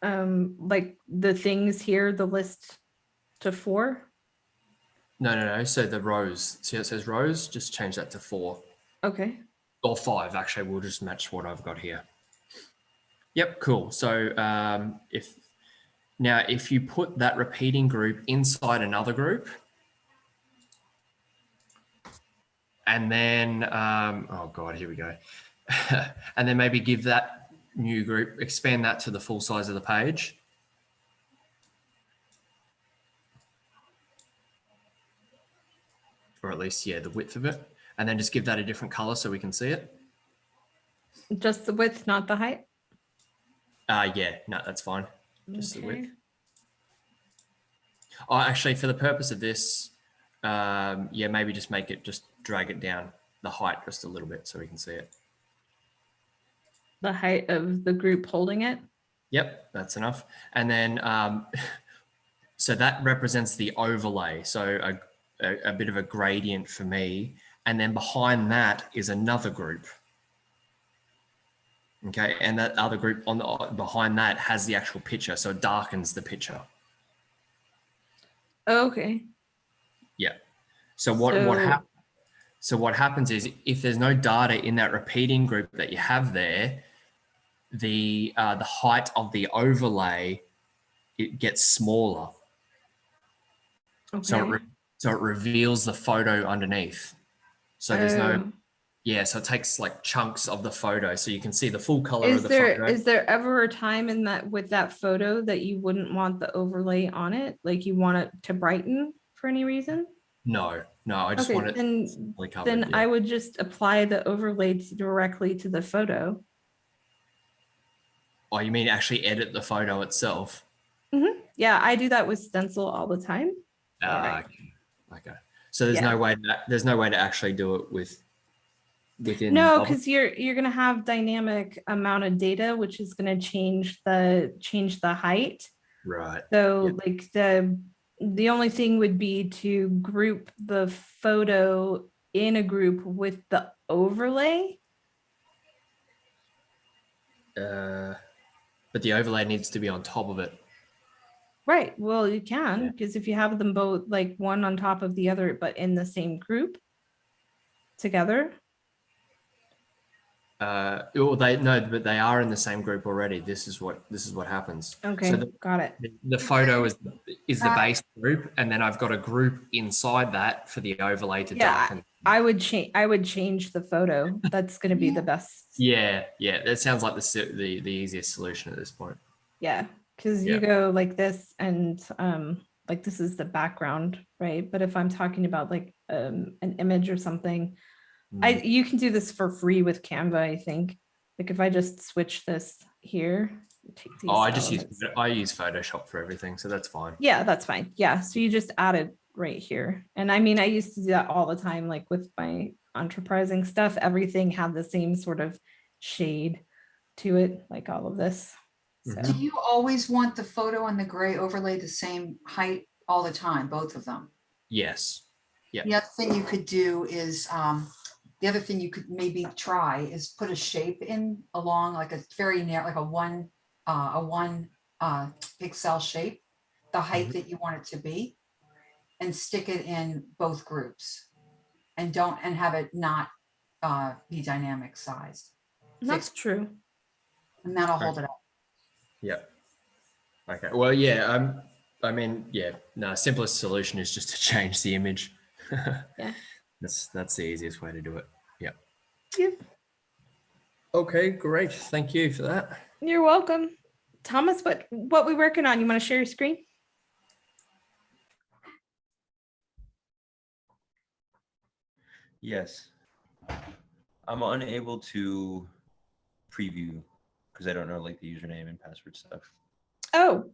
Speaker 1: Like the things here, the list to 4.
Speaker 3: No. So the rows. See how it says rows? Just change that to 4
Speaker 1: Okay.
Speaker 3: or 5. Actually, we'll just match what I've got here. Yep. Cool. So if you put that repeating group inside another group, and then, oh God, here we go. And then maybe give that new group, expand that to the full size of the page. Or at least, yeah, the width of it. And then just give that a different color so we can see it.
Speaker 1: Just the width, not the height?
Speaker 3: Yeah, no, that's fine. Just the width.
Speaker 1: Okay.
Speaker 3: Oh, actually, for the purpose of this, yeah, maybe just drag it down the height just a little bit so we can see it.
Speaker 1: The height of the group holding it?
Speaker 3: Yep, that's enough. And then, so that represents the overlay. So a bit of a gradient for me. And then behind that is another group. Okay, and that other group behind that has the actual picture, so it darkens the picture.
Speaker 1: Okay.
Speaker 3: Yeah. So what happens is if there's no data in that repeating group that you have there, the height of the overlay, it gets smaller.
Speaker 1: Okay.
Speaker 3: So it reveals the photo underneath. So there's no, yeah, so it takes like chunks of the photo so you can see the full color of the photo.
Speaker 1: Is there ever a time in that with that photo that you wouldn't want the overlay on it? Like you want it to brighten for any reason?
Speaker 3: No, I just want it fully covered.
Speaker 1: Then I would just apply the overlay directly to the photo.
Speaker 3: Oh, you mean actually edit the photo itself?
Speaker 1: Mm-hmm. Yeah, I do that with stencil all the time.
Speaker 3: Okay. So there's no way to actually do it within.
Speaker 1: No, because you're gonna have dynamic amount of data, which is gonna change the height.
Speaker 3: Right.
Speaker 1: So like the only thing would be to group the photo in a group with the overlay.
Speaker 3: But the overlay needs to be on top of it.
Speaker 1: Right. Well, you can, because if you have them both like one on top of the other, but in the same group together.
Speaker 3: Well, but they are in the same group already. This is what happens.
Speaker 1: Okay,
Speaker 3: so
Speaker 1: got it.
Speaker 3: The photo is the base group, and then I've got a group inside that for the overlay to darken.
Speaker 1: I would change the photo. That's going to be the best.
Speaker 3: Yeah, that sounds like the easiest solution at this point.
Speaker 1: Yeah, because you go like this, and like this is the background, right? But if I'm talking about like an image or something, you can do this for free with Canva, I think. Like if I just switch this here.
Speaker 3: I use Photoshop for everything, so that's fine.
Speaker 1: Yeah, that's fine. Yeah, so you just add it right here. And I mean, I used to do that all the time, like with my enterprising stuff, everything had the same sort of shade to it, like all of this. So.
Speaker 4: Do you always want the photo and the gray overlay the same height all the time, both of them?
Speaker 3: Yes. Yeah.
Speaker 4: The other thing you could do is, the other thing you could maybe try is put a shape in along like a very narrow, like a one pixel shape, the height that you want it to be, and stick it in both groups. and have it not be dynamic sized.
Speaker 1: That's true.
Speaker 4: And that'll hold it up.
Speaker 3: Yeah. Okay. Well, yeah. I mean, yeah. No, simplest solution is just to change the image.
Speaker 1: Yeah.
Speaker 3: That's the easiest way to do it. Yeah.
Speaker 1: Yep.
Speaker 3: Okay. Great. Thank you for that.
Speaker 1: You're welcome. Thomas, what we working on? You want to share your screen?
Speaker 2: Yes. I'm unable to preview because I don't know like the username and password stuff.
Speaker 1: Oh,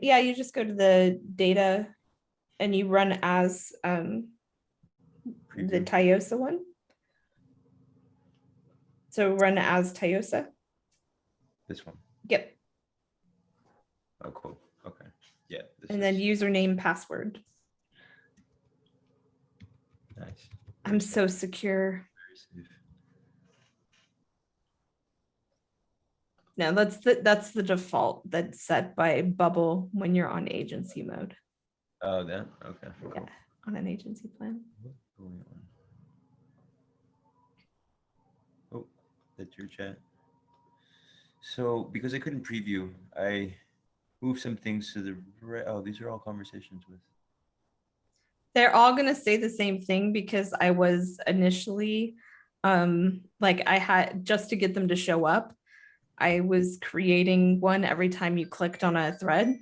Speaker 1: yeah, you just go to the data and you run as the
Speaker 2: Preview.
Speaker 1: Toyosa one. So run as Toyosa.
Speaker 2: This one.
Speaker 1: Yep.
Speaker 2: Oh, cool. Okay. Yeah.
Speaker 1: And then username, password.
Speaker 2: Nice.
Speaker 1: I'm so secure.
Speaker 2: Very safe.
Speaker 1: No, that's the default that's set by Bubble when you're on agency mode.
Speaker 2: Oh, that? Okay.
Speaker 1: Yeah, on an agency plan.
Speaker 2: What's going on? Oh, that's your chat. So because I couldn't preview, I moved some things to the right. Oh, these are all conversations with.
Speaker 1: They're all going to say the same thing because I was initially like I had just to get them to show up. I was creating one every time you clicked on a thread,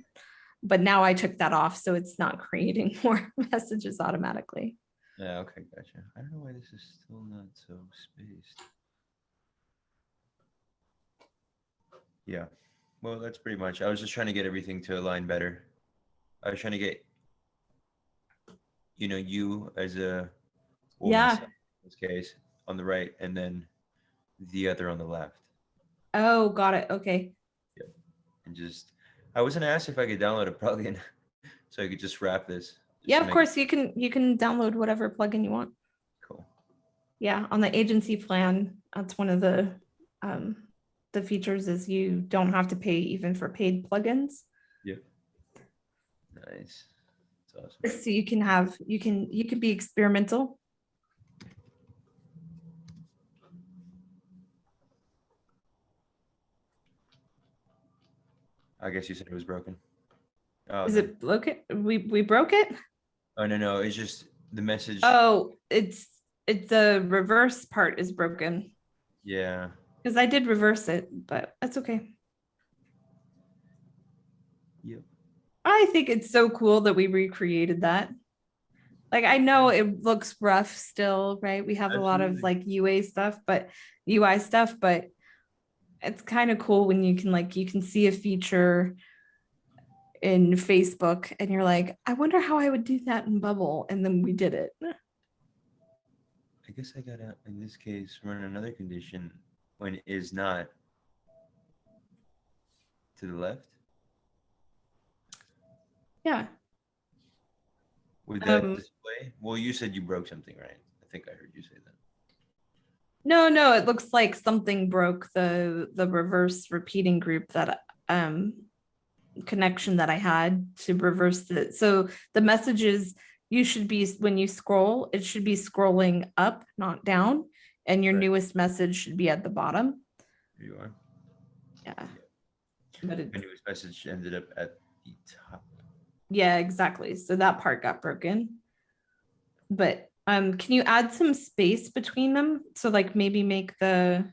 Speaker 1: but now I took that off. So it's not creating more messages automatically.
Speaker 2: Yeah, okay, gotcha. I don't know why this is still not so spaced. Yeah, well, that's pretty much. I was just trying to get everything to align better. I was trying to get, you as a woman,
Speaker 1: Yeah.
Speaker 2: in this case, on the right, and then the other on the left.
Speaker 1: Oh, got it. Okay.
Speaker 2: Yep. And I was gonna ask if I could download a plugin so I could just wrap this.
Speaker 1: Yeah, of course you can download whatever plugin you want.
Speaker 2: Cool.
Speaker 1: Yeah, on the agency plan, that's one of the features is you don't have to pay even for paid plugins.
Speaker 2: Yep. Nice. That's awesome.
Speaker 1: So you can be experimental.
Speaker 2: I guess you said it was broken. Oh,
Speaker 1: Is
Speaker 2: no.
Speaker 1: it broken? We broke it?
Speaker 2: Oh, no, it's just the message.
Speaker 1: Oh, it's the reverse part is broken.
Speaker 2: Yeah.
Speaker 1: Because I did reverse it, but that's okay.
Speaker 2: Yep.
Speaker 1: I think it's so cool that we recreated that. Like, I know it looks rough still, right? We have a lot of like UI stuff, but it's kind of cool when you can see a feature in Facebook and you're like, I wonder how I would do that in Bubble. And then we did it.
Speaker 2: I guess I gotta, in this case, run another condition when it is not to the left.
Speaker 1: Yeah.
Speaker 2: Would that display? Well, you said you broke something, right? I think I heard you say that.
Speaker 1: No, it looks like something broke the reverse repeating group that connection that I had to reverse it. So the messages you should be, when you scroll, it should be scrolling up, not down. And your newest message should be at the bottom.
Speaker 2: Here you are.
Speaker 1: Yeah. But
Speaker 2: My newest message ended up at the top.
Speaker 1: Yeah, exactly. So that part got broken. But can you add some space between them? So like maybe make the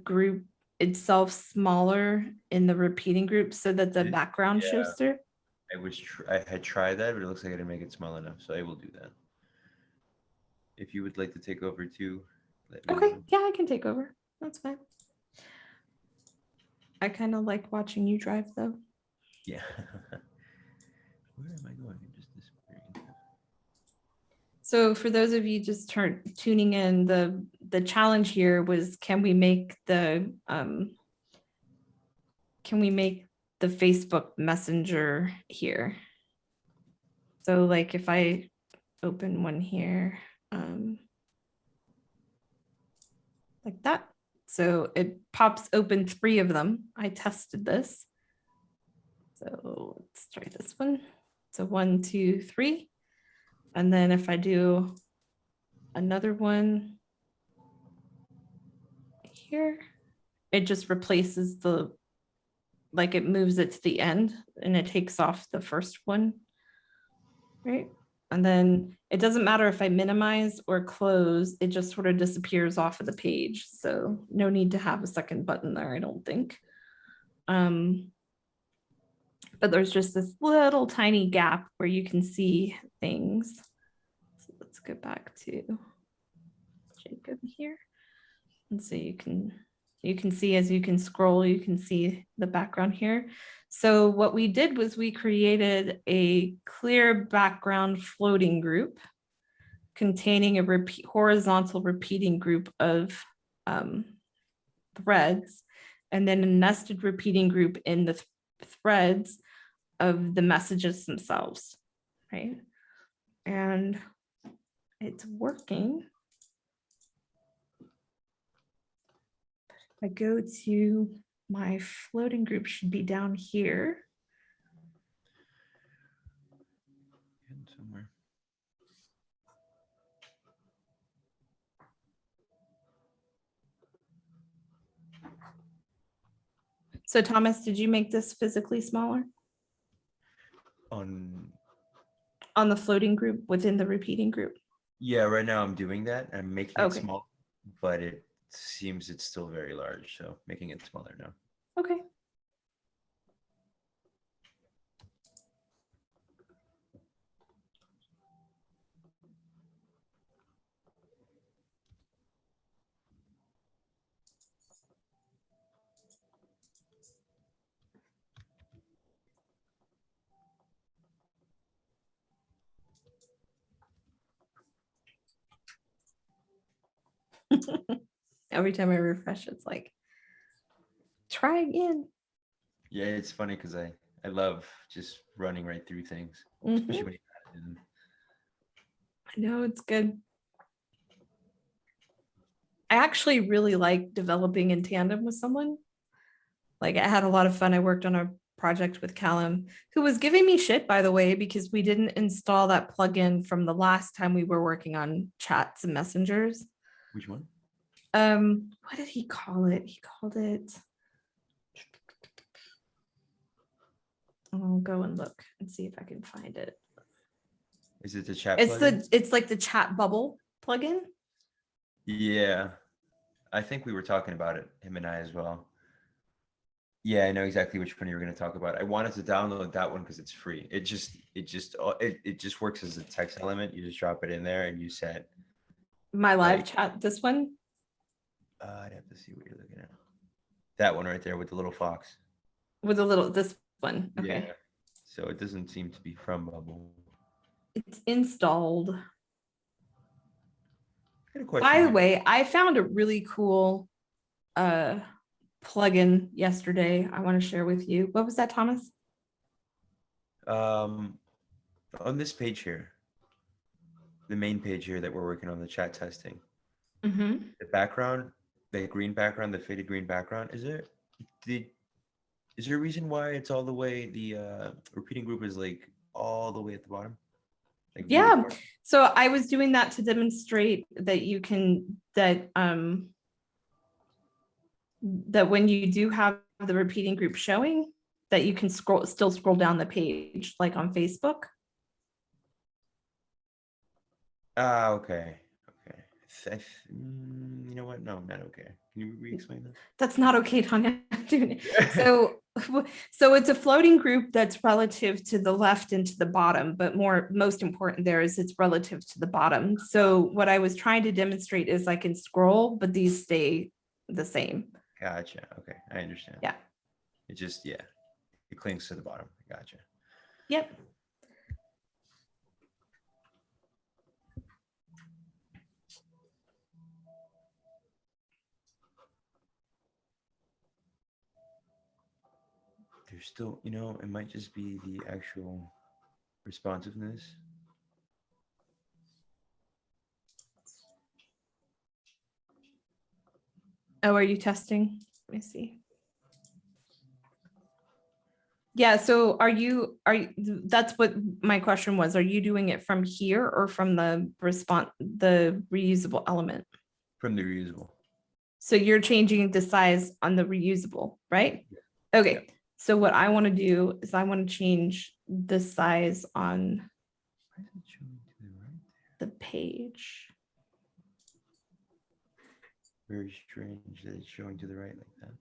Speaker 1: group itself smaller in the repeating group so that the background shows through.
Speaker 2: I had tried that, but it looks like I didn't make it small enough. So I will do that. If you would like to take over too, let me know.
Speaker 1: Yeah, I can take over. That's fine. I kind of like watching you drive though.
Speaker 2: Yeah. Where am I going? I'm just disappearing.
Speaker 1: So for those of you just tuning in, the challenge here was, can we make the Facebook Messenger here? So like if I open one here, like that. So it pops open 3 of them. I tested this. So let's try this one. So 1, 2, 3. And then if I do another one here, it just replaces the, like it moves it to the end and it takes off the first one, right? And then it doesn't matter if I minimize or close, it just sort of disappears off of the page. So no need to have a second button there, I don't think. But there's just this little tiny gap where you can see things. So let's go back to Jacob here. And so you can see as you can scroll, you can see the background here. So what we did was we created a clear background floating group containing a horizontal repeating group of threads, and then a nested repeating group in the threads of the messages themselves, right? And it's working. If I go to my floating group, should be down here.
Speaker 2: Somewhere.
Speaker 1: So Thomas, did you make this physically smaller
Speaker 2: On
Speaker 1: on the floating group within the repeating group?
Speaker 2: Yeah, right now I'm doing that. I'm making it
Speaker 1: Okay.
Speaker 2: small, but it seems it's still very large. So making it smaller now.
Speaker 1: Okay. Every time I refresh, it's like, try again.
Speaker 2: Yeah, it's funny because I love just running right through things,
Speaker 1: Mhm.
Speaker 2: especially when you add it in.
Speaker 1: I know, it's good. I actually really like developing in tandem with someone. Like I had a lot of fun. I worked on a project with Callum, who was giving me shit, by the way, because we didn't install that plugin from the last time we were working on chats and messengers.
Speaker 2: Which one?
Speaker 1: What did he call it? He called it. I'll go and look and see if I can find it.
Speaker 2: Is it the chat?
Speaker 1: It's like the chat bubble plugin.
Speaker 2: Yeah, I think we were talking about it, him and I as well. Yeah, I know exactly which one you were going to talk about. I wanted to download that one because it's free. It just works as a text element. You just drop it in there and you set.
Speaker 1: My live
Speaker 2: Like-
Speaker 1: chat, this one.
Speaker 2: I'd have to see what you're looking at. That one right there with the little fox.
Speaker 1: With a little, this one. Okay.
Speaker 2: Yeah. So it doesn't seem to be from Bubble.
Speaker 1: It's installed.
Speaker 2: I got a question
Speaker 1: By the
Speaker 2: here.
Speaker 1: way, I found a really cool plugin yesterday. I want to share with you. What was that, Thomas?
Speaker 2: On this page here, the main page here that we're working on, the chat testing,
Speaker 1: Mm-hmm.
Speaker 2: the background, the green background, the faded green background, is there a reason why it's all the way, the repeating group is like all the way at the bottom? Like
Speaker 1: Yeah.
Speaker 2: really far?
Speaker 1: So I was doing that to demonstrate that you can, that when you do have the repeating group showing, that you can still scroll down the page like on Facebook.
Speaker 2: Ah, okay. You know what? No, not okay. Can you re-explain that?
Speaker 1: That's not okay, Tonya. So it's a floating group that's relative to the left and to the bottom, but most important there is it's relative to the bottom. So what I was trying to demonstrate is I can scroll, but these stay the same.
Speaker 2: Gotcha. Okay, I understand.
Speaker 1: Yeah.
Speaker 2: It just, it clings to the bottom. Gotcha.
Speaker 1: Yep.
Speaker 2: There's still, it might just be the actual responsiveness.
Speaker 1: Oh, are you testing? Let me see. Yeah, so that's what my question was. Are you doing it from here or from the reusable element?
Speaker 2: From the reusable.
Speaker 1: So you're changing the size on the reusable, right? Okay, so what I want to do is I want to change the size on
Speaker 2: Why is it showing to the right?
Speaker 1: the page.
Speaker 2: Very strange that it's showing to the right like that.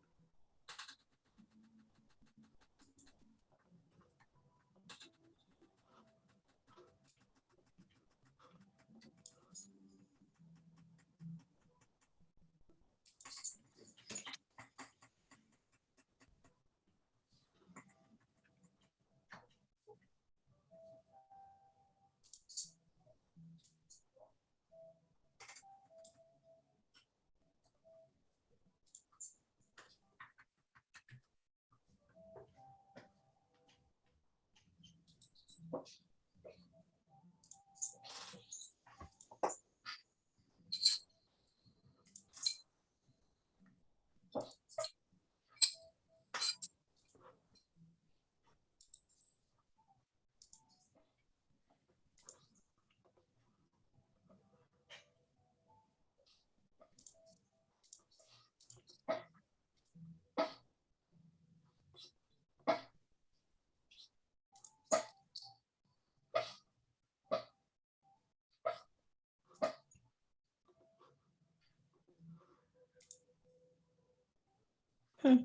Speaker 2: I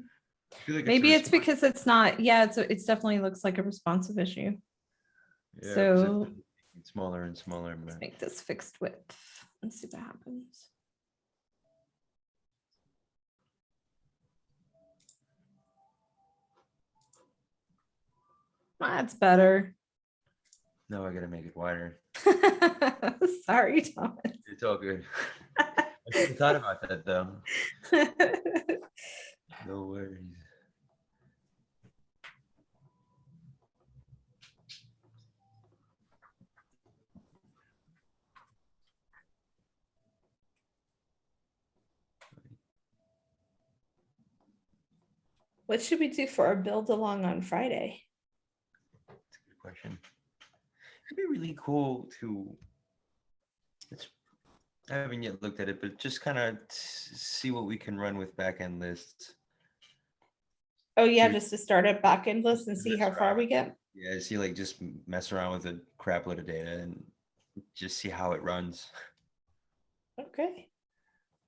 Speaker 2: feel like
Speaker 1: Maybe
Speaker 2: a
Speaker 1: it's because it's not, yeah, it's definitely looks like a responsive issue.
Speaker 2: Yeah, 'cause
Speaker 1: So
Speaker 2: it's smaller and smaller,
Speaker 1: let's
Speaker 2: but
Speaker 1: make this fixed width and see what happens. That's better.
Speaker 2: no, I gotta make it wider.
Speaker 1: Sorry, Thomas.
Speaker 2: It's all good. I should have thought about that though. No worries.
Speaker 1: What should we do for our build along on Friday?
Speaker 2: That's a good question. It'd be really cool to. I haven't yet looked at it, but just kind of see what we can run with backend lists.
Speaker 1: Oh yeah,
Speaker 2: Dude.
Speaker 1: just to start a backend list and see how far we get.
Speaker 2: Yeah, see, like just mess around with a crap load of data and just see how it runs.
Speaker 1: Okay,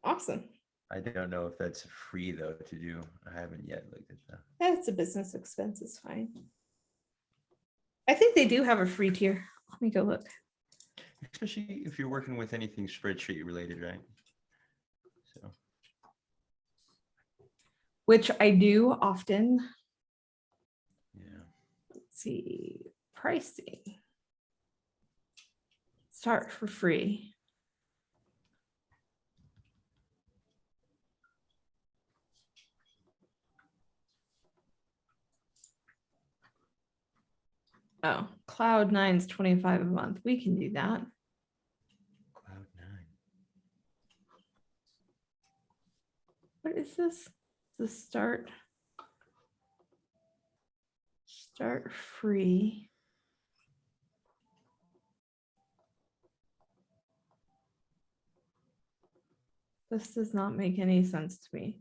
Speaker 1: awesome.
Speaker 2: I don't know if that's free though to do. I haven't yet looked at that.
Speaker 1: Yeah, it's a business expense, it's fine. I think they do have a free tier. Let me go look.
Speaker 2: Especially if you're working with anything spreadsheet related, right? So
Speaker 1: Which I do often.
Speaker 2: yeah.
Speaker 1: Let's see, pricing. Start for free. Oh, Cloud9's 25 a month. We can do that.
Speaker 2: Cloud9.
Speaker 1: What is this? The start free. This does not make any sense to me.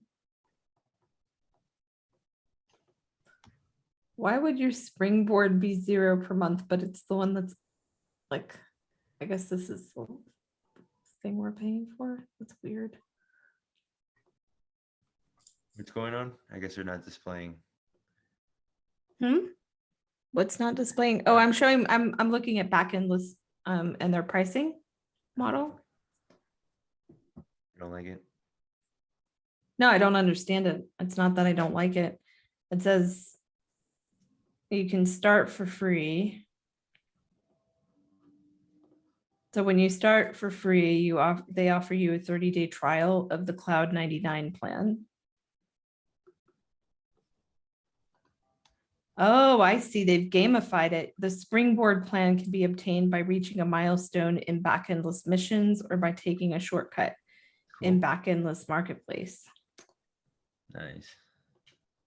Speaker 1: Why would your springboard be 0 per month, but it's the one that's like, I guess this is the thing we're paying for? That's weird.
Speaker 2: What's going on? I guess they're not displaying.
Speaker 1: What's not displaying? Oh, I'm showing, I'm looking at backend lists and their pricing model.
Speaker 2: You don't like it?
Speaker 1: No, I don't understand it. It's not that I don't like it. It says you can start for free. So when you start for free, they offer you a 30-day trial of the Cloud 99 plan. Oh, I see. They've gamified it. The springboard plan can be obtained by reaching a milestone in backendless missions or by taking a shortcut in backendless marketplace.
Speaker 2: Nice.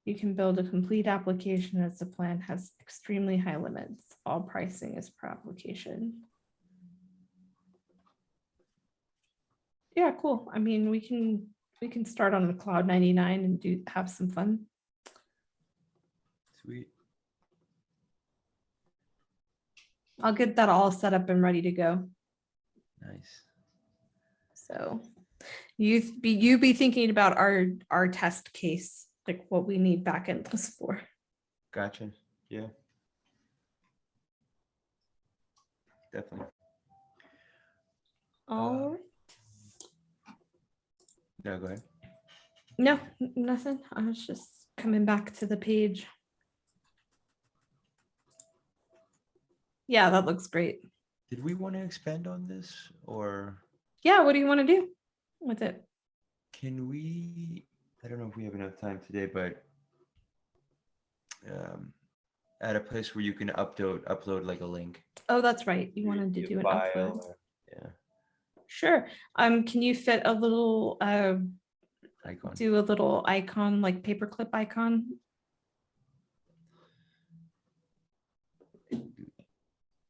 Speaker 1: You can build a complete application as the plan has extremely high limits. All pricing is per application. Yeah, cool. I mean, we can start on the Cloud 99 and have some fun.
Speaker 2: Sweet.
Speaker 1: I'll get that all set up and ready to go.
Speaker 2: Nice.
Speaker 1: So you be thinking about our test case, like what we need backend lists for.
Speaker 2: Gotcha. Yeah. Definitely.
Speaker 1: All right.
Speaker 2: No, go ahead.
Speaker 1: No, nothing. I was just coming back to the page. Yeah, that looks great.
Speaker 2: Did we want to expand on this, or
Speaker 1: Yeah, what do you want to do with it?
Speaker 2: can we? I don't know if we have enough time today, but at a place where you can upload like a link.
Speaker 1: Oh, that's right. You
Speaker 2: Your-
Speaker 1: wanted to
Speaker 2: your
Speaker 1: do an
Speaker 2: file
Speaker 1: upload.
Speaker 2: or- yeah,
Speaker 1: Sure. Can you fit a little
Speaker 2: icon.
Speaker 1: do a little icon, like paperclip icon?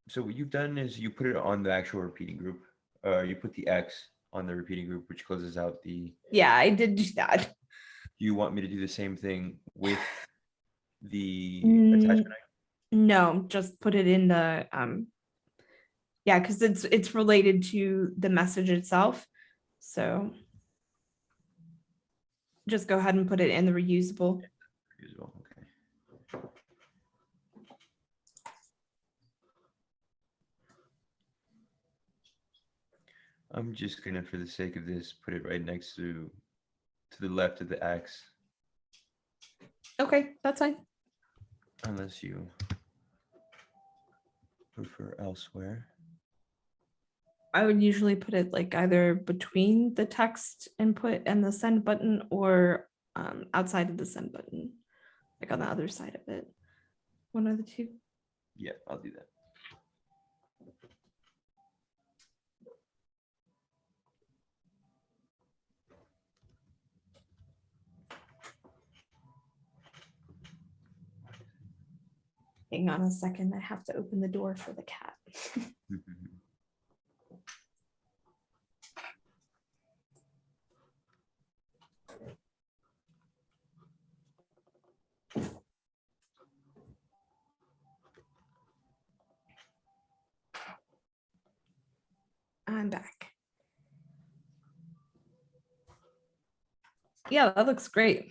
Speaker 2: So what you've done is you put it on the actual repeating group. You put the X on the repeating group, which closes out the.
Speaker 1: Yeah, I did do that.
Speaker 2: Do you want me to do the same thing with the
Speaker 1: Mm,
Speaker 2: attachment?
Speaker 1: No, just put it in the yeah, because it's related to the message itself. So just go ahead and put it in the reusable.
Speaker 2: Reusable, okay. I'm just gonna, for the sake of this, put it right next to the left of the X,
Speaker 1: Okay, that's fine.
Speaker 2: unless you prefer elsewhere.
Speaker 1: I would usually put it like either between the text input and the send button or outside of the send button, like on the other side of it. One of the two.
Speaker 2: Yeah, I'll do that.
Speaker 1: Hang on a second. I have to open the door for the cat. I'm back. Yeah, that looks great.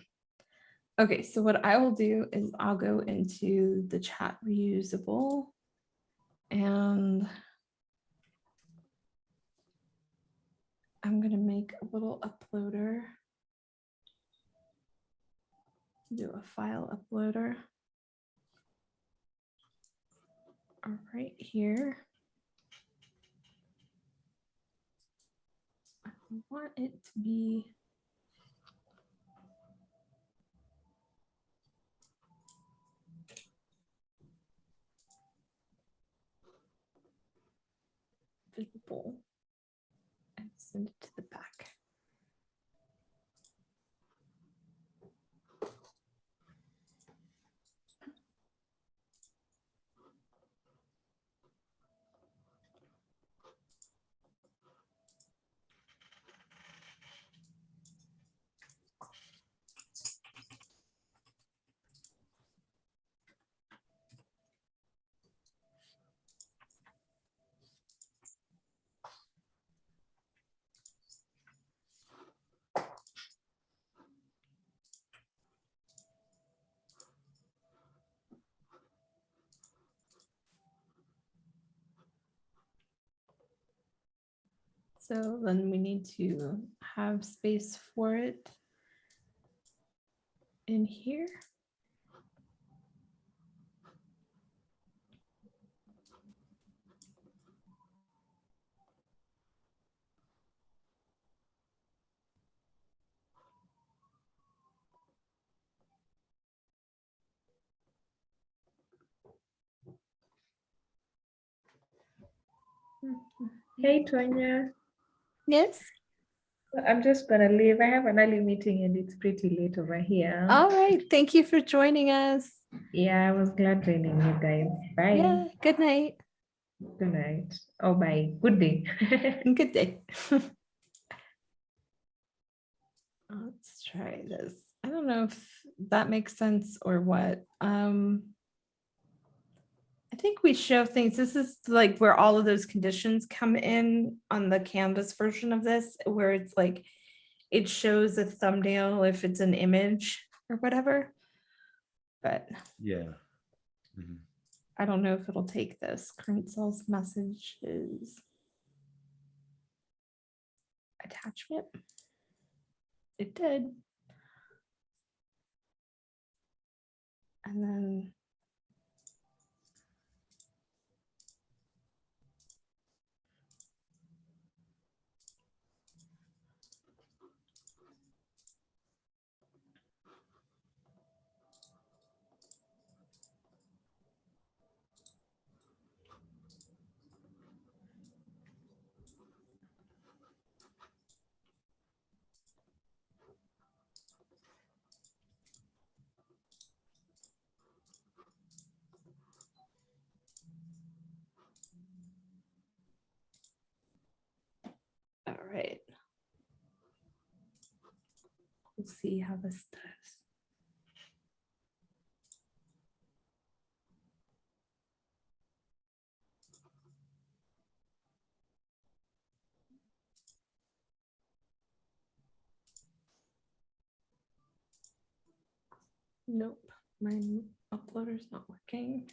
Speaker 1: Okay, so what I will do is I'll go into the chat reusable and I'm going to make a little uploader. Do a file uploader. Right here. I want it to be visible and send it to the back. So then we need to have space for it in here.
Speaker 6: Hey, Tonya.
Speaker 1: Yes.
Speaker 6: I'm just gonna leave. I have an early meeting and it's pretty late over here.
Speaker 1: All right. Thank you for joining us.
Speaker 6: Yeah, I was glad joining you guys. Bye.
Speaker 1: Yeah. Good night.
Speaker 6: Good night. Oh, bye. Good day.
Speaker 1: And good day. Let's try this. I don't know if that makes sense or what. I think we show things. This is like where all of those conditions come in on the Canvas version of this, where it's like it shows a thumbnail if it's an image or whatever. But
Speaker 2: Yeah. Mhm.
Speaker 1: I don't know if it'll take this. Current sales message is attachment. It did. And then all right. We'll see how this does. Nope, my uploader's not working.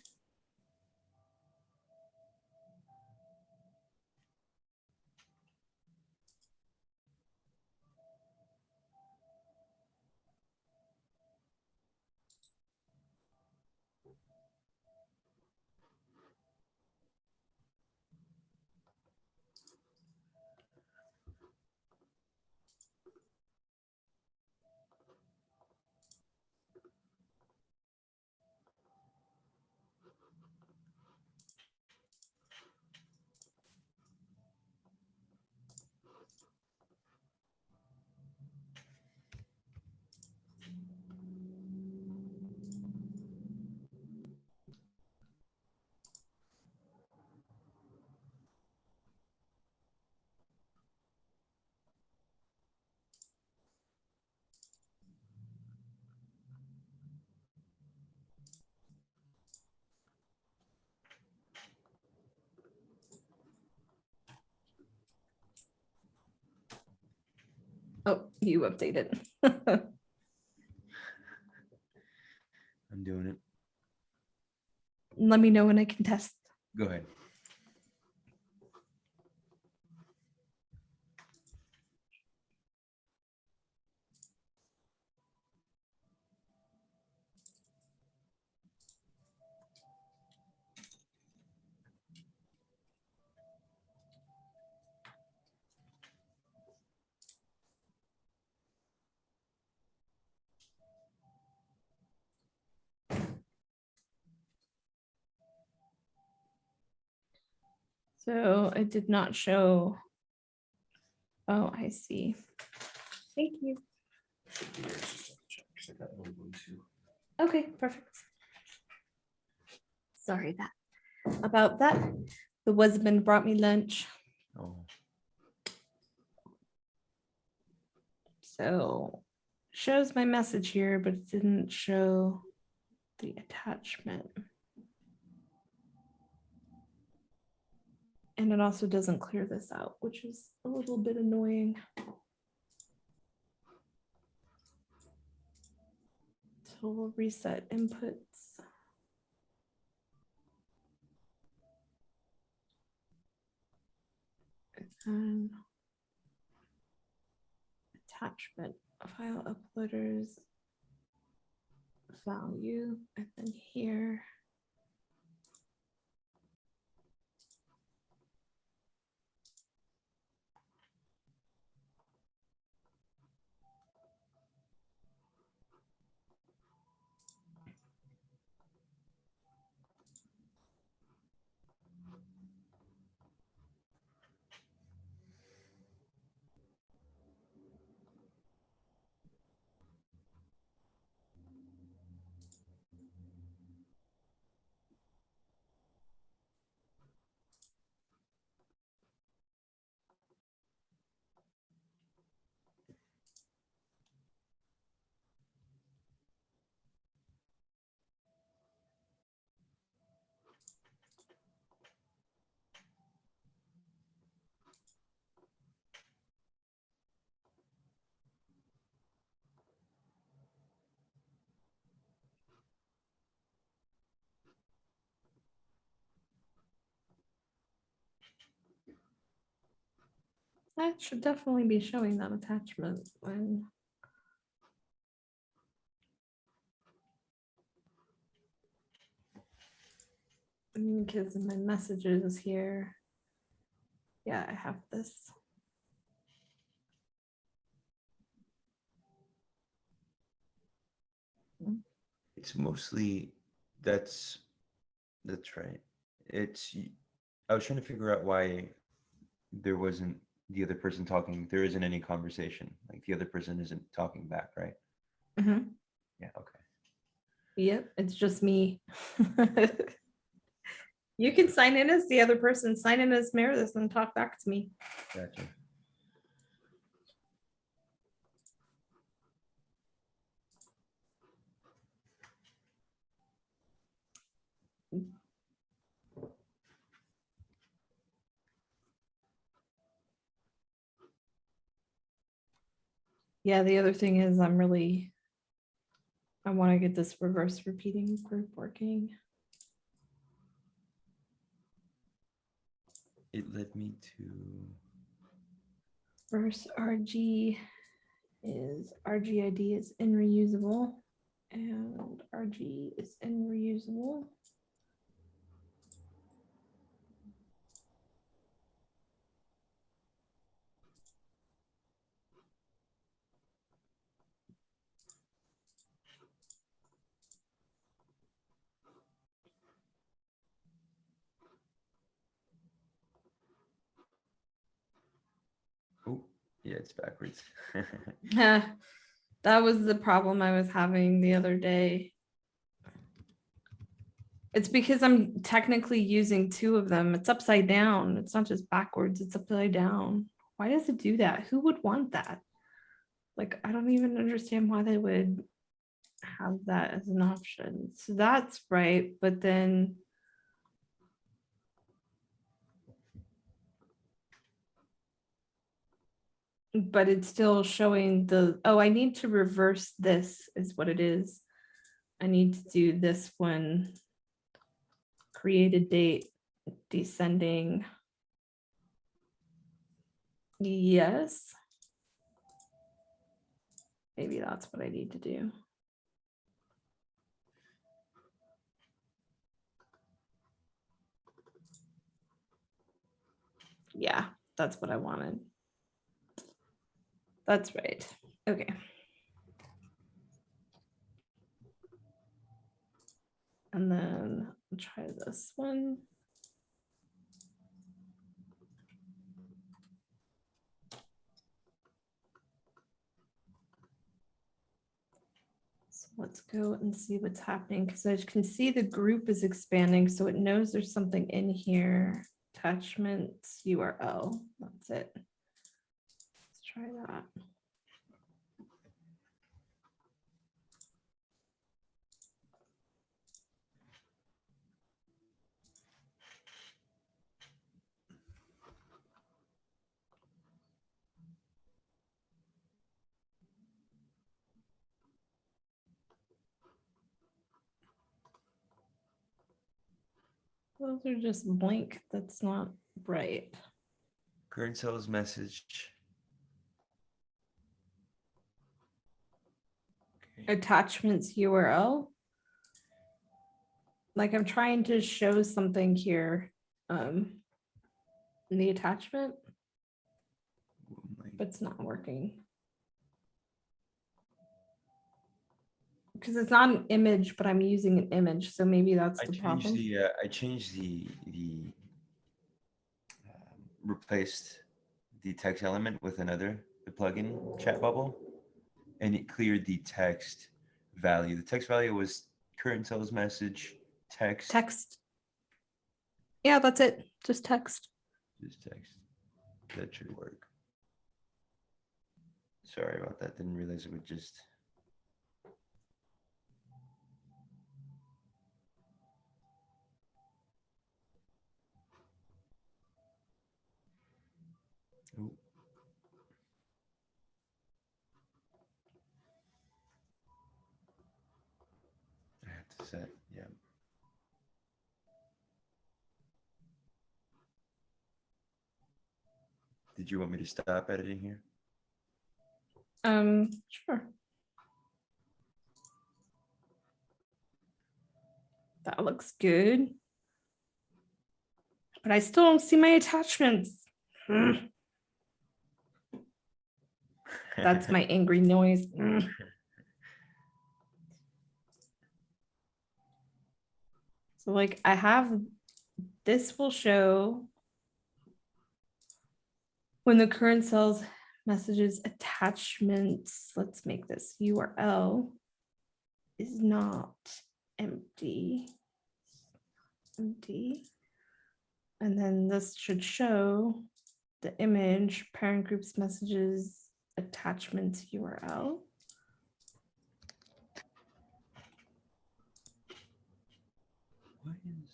Speaker 1: Oh, you updated.
Speaker 2: I'm doing it.
Speaker 1: Let me know when I can test.
Speaker 2: Go ahead.
Speaker 1: So it did not show. Oh, I see. Thank you. Okay, perfect. Sorry about that. The husband brought me lunch.
Speaker 2: Oh,
Speaker 1: So shows my message here, but it didn't show the attachment. And it also doesn't clear this out, which is a little bit annoying. So we'll reset inputs. And attachment, file uploaders, value, and then here. That should definitely be showing that attachment when. Because in my messages here. Yeah, I have this.
Speaker 2: It's mostly that's right. I was trying to figure out why there wasn't the other person talking. There isn't any conversation. Like the other person isn't talking back, right?
Speaker 1: Mhm.
Speaker 2: Yeah. Okay.
Speaker 1: Yep, it's just me. You can sign in as the other person, sign in as Meredith and talk back to me.
Speaker 2: Gotcha.
Speaker 1: Yeah, the other thing is I want to get this reverse repeating group working.
Speaker 2: It led me to.
Speaker 1: Reverse RG is RGID is in reusable and RG is in reusable.
Speaker 2: Oh, yeah, it's backwards.
Speaker 1: That was the problem I was having the other day. It's because I'm technically using two of them. It's upside down. It's not just backwards, it's upside down. Why does it do that? Who would want that? Like, I don't even understand why they would have that as an option. So that's right, but then but it's still showing the, oh, I need to reverse this is what it is. I need to do this one. Create a date, descending. Yes. Maybe that's what I need to do. Yeah, that's what I wanted. That's right. Okay. And then I'll try this one. So let's go and see what's happening because I can see the group is expanding. So it knows there's something in here. Attachments URL. That's it. Let's try that. Those are just blank. That's not right.
Speaker 2: Current sales message. Okay.
Speaker 1: Attachments URL. Like I'm trying to show something here in the attachment, but it's not working. Because it's not an image, but I'm using an image, so maybe that's the problem.
Speaker 2: I changed the replaced the text element with another, the plugin chat bubble, and it cleared the text value. The text value was current sales message text.
Speaker 1: Text. Yeah, that's it. Just text.
Speaker 2: Just text. That should work. Sorry about that. Didn't realize it would just. Ooh. I have to set, yeah. Did you want me to stop editing here?
Speaker 1: Sure. That looks good. But I still don't see my attachments. That's my angry noise. So like I have, this will show when the current cell's messages attachments, let's make this URL is not empty. And then this should show the image, parent groups, messages, attachments, URL.
Speaker 2: What is?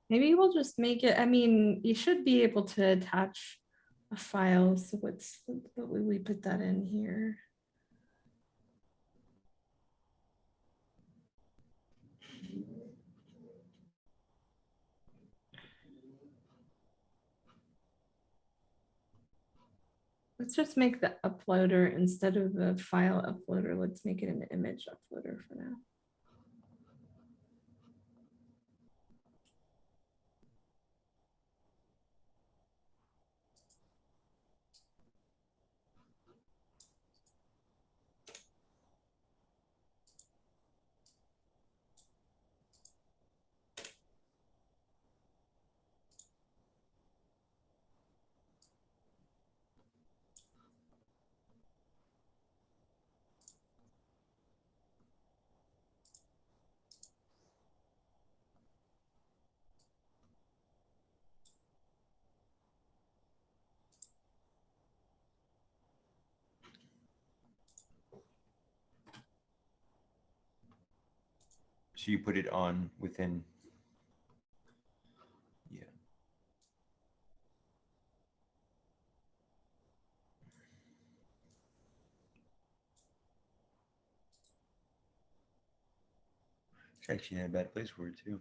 Speaker 1: Maybe we'll just make it, I mean, you should be able to attach a file. So what's, what would we put that in here? Let's just make the uploader instead of the file uploader. Let's make it an image uploader for now.
Speaker 2: So you put it on within. Yeah. It's actually not a bad place for it too.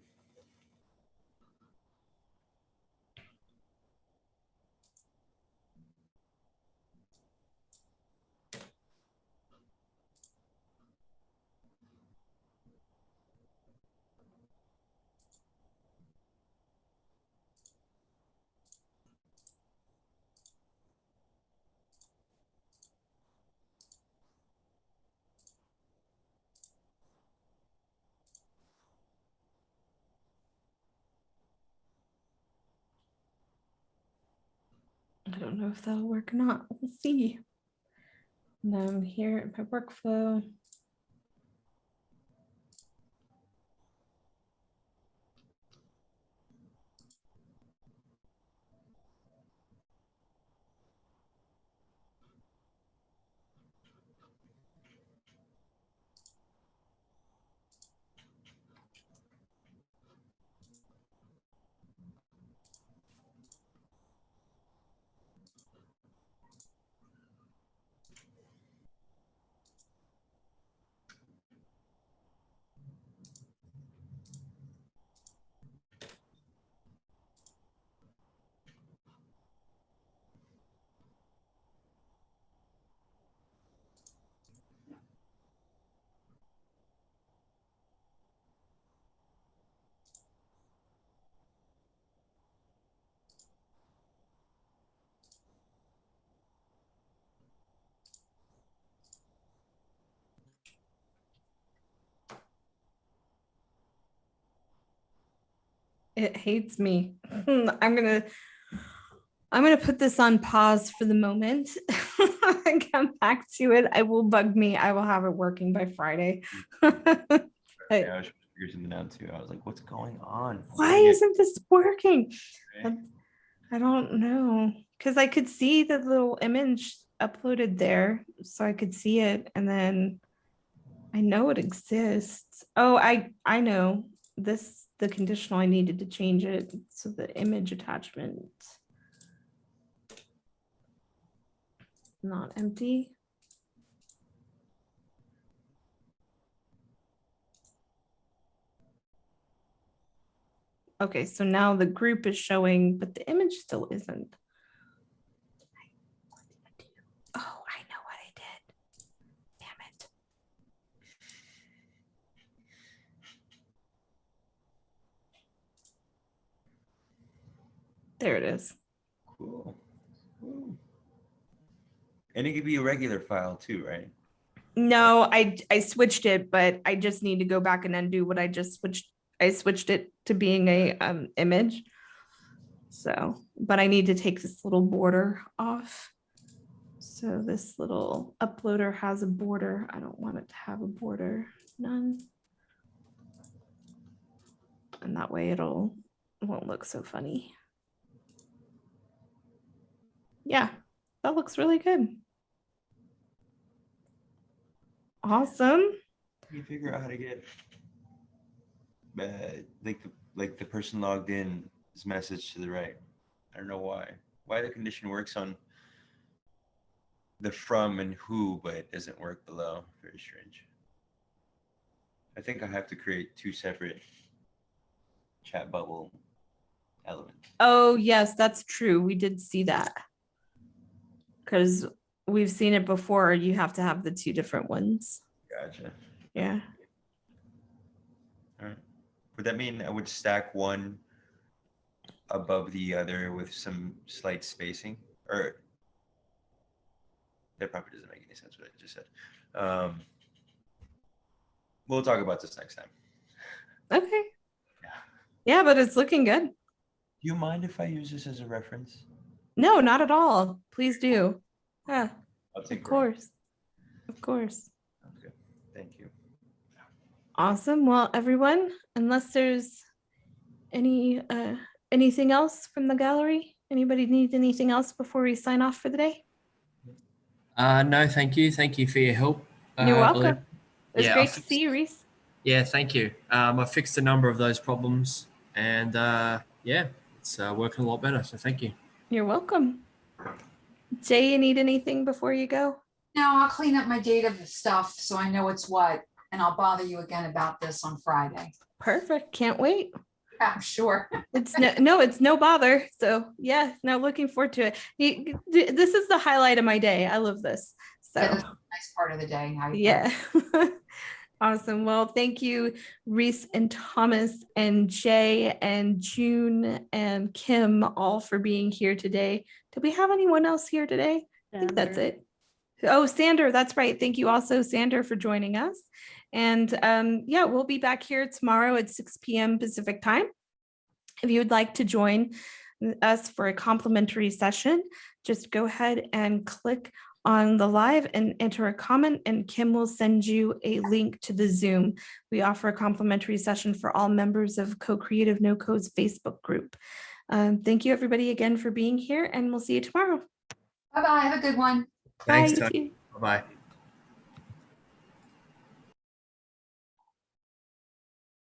Speaker 1: I don't know if that'll work or not. We'll see. And I'm here at my workflow. It hates me. I'm gonna I'm going to put this on pause for the moment and come back to it. It will bug me. I will have it working by Friday.
Speaker 2: Yeah, I was trying to figure something out too. I was like, what's going on?
Speaker 1: Why isn't this working? I don't know. Because I could see the little image uploaded there. So I could see it. And then I know it exists. Oh, I know. The conditional, I needed to change it. So the image attachment. Not empty. Okay, so now the group is showing, but the image still isn't. What did I do? Oh, I know what I did. Damn it. There it is.
Speaker 2: Cool. Cool. And it could be a regular file too, right?
Speaker 1: No, I switched it, but I just need to go back and undo what I just switched. I switched it to being a image. So, but I need to take this little border off. So this little uploader has a border. I don't want it to have a border. None. And that way it won't look so funny. Yeah, that looks really good. Awesome.
Speaker 2: You figure out how to get like the person logged in is message to the right. I don't know why. Why the condition works on the from and who, but it doesn't work below. Very strange. I think I have to create two separate chat bubble elements.
Speaker 1: Oh, yes, that's true. We did see that. Because we've seen it before. You have to have the two different ones.
Speaker 2: Gotcha.
Speaker 1: Yeah.
Speaker 2: All right. Would that mean I would stack one above the other with some slight spacing? Or that probably doesn't make any sense what I just said. We'll talk about this next time.
Speaker 1: Okay.
Speaker 2: Yeah.
Speaker 1: Yeah, but it's looking good.
Speaker 2: Do you mind if I use this as a reference?
Speaker 1: No, not at all. Please do. Yeah,
Speaker 2: I'll take
Speaker 1: of course. Of course.
Speaker 2: Sounds good. Thank you.
Speaker 1: Awesome. Well, everyone, unless there's anything else from the gallery, anybody need anything else before we sign off for the day?
Speaker 3: No, thank you. Thank you for your help.
Speaker 1: You're welcome.
Speaker 3: Olivia.
Speaker 1: It was
Speaker 3: Yeah,
Speaker 1: great to see you, Reece.
Speaker 3: Yeah, thank you. I fixed a number of those problems, and yeah, it's working a lot better. So thank you.
Speaker 1: You're welcome. Jay, you need anything before you go?
Speaker 4: No, I'll clean up my data stuff so I know it's what, and I'll bother you again about this on Friday.
Speaker 1: Perfect. Can't wait.
Speaker 4: Yeah, I'm sure.
Speaker 1: It's it's no bother. So yeah, no, looking forward to it. This is the highlight of my day. I love this. So
Speaker 4: Yeah, that's a nice part of the day.
Speaker 1: yeah. Awesome. Well, thank you, Reece and Thomas and Jay and June and Kim, all for being here today. Did we have anyone else here today? I think that's it. Oh, Sander, that's right. Thank you also, Sander, for joining us. And yeah, we'll be back here tomorrow at 6 p.m. Pacific time. If you would like to join us for a complimentary session, just go ahead and click on the live and enter a comment, and Kim will send you a link to the Zoom. We offer a complimentary session for all members of Co-Creative No Code's Facebook group. Thank you everybody again for being here, and we'll see you tomorrow.
Speaker 4: Bye-bye. Have a good one.
Speaker 3: Thanks,
Speaker 1: Bye.
Speaker 3: Tony. Bye-bye.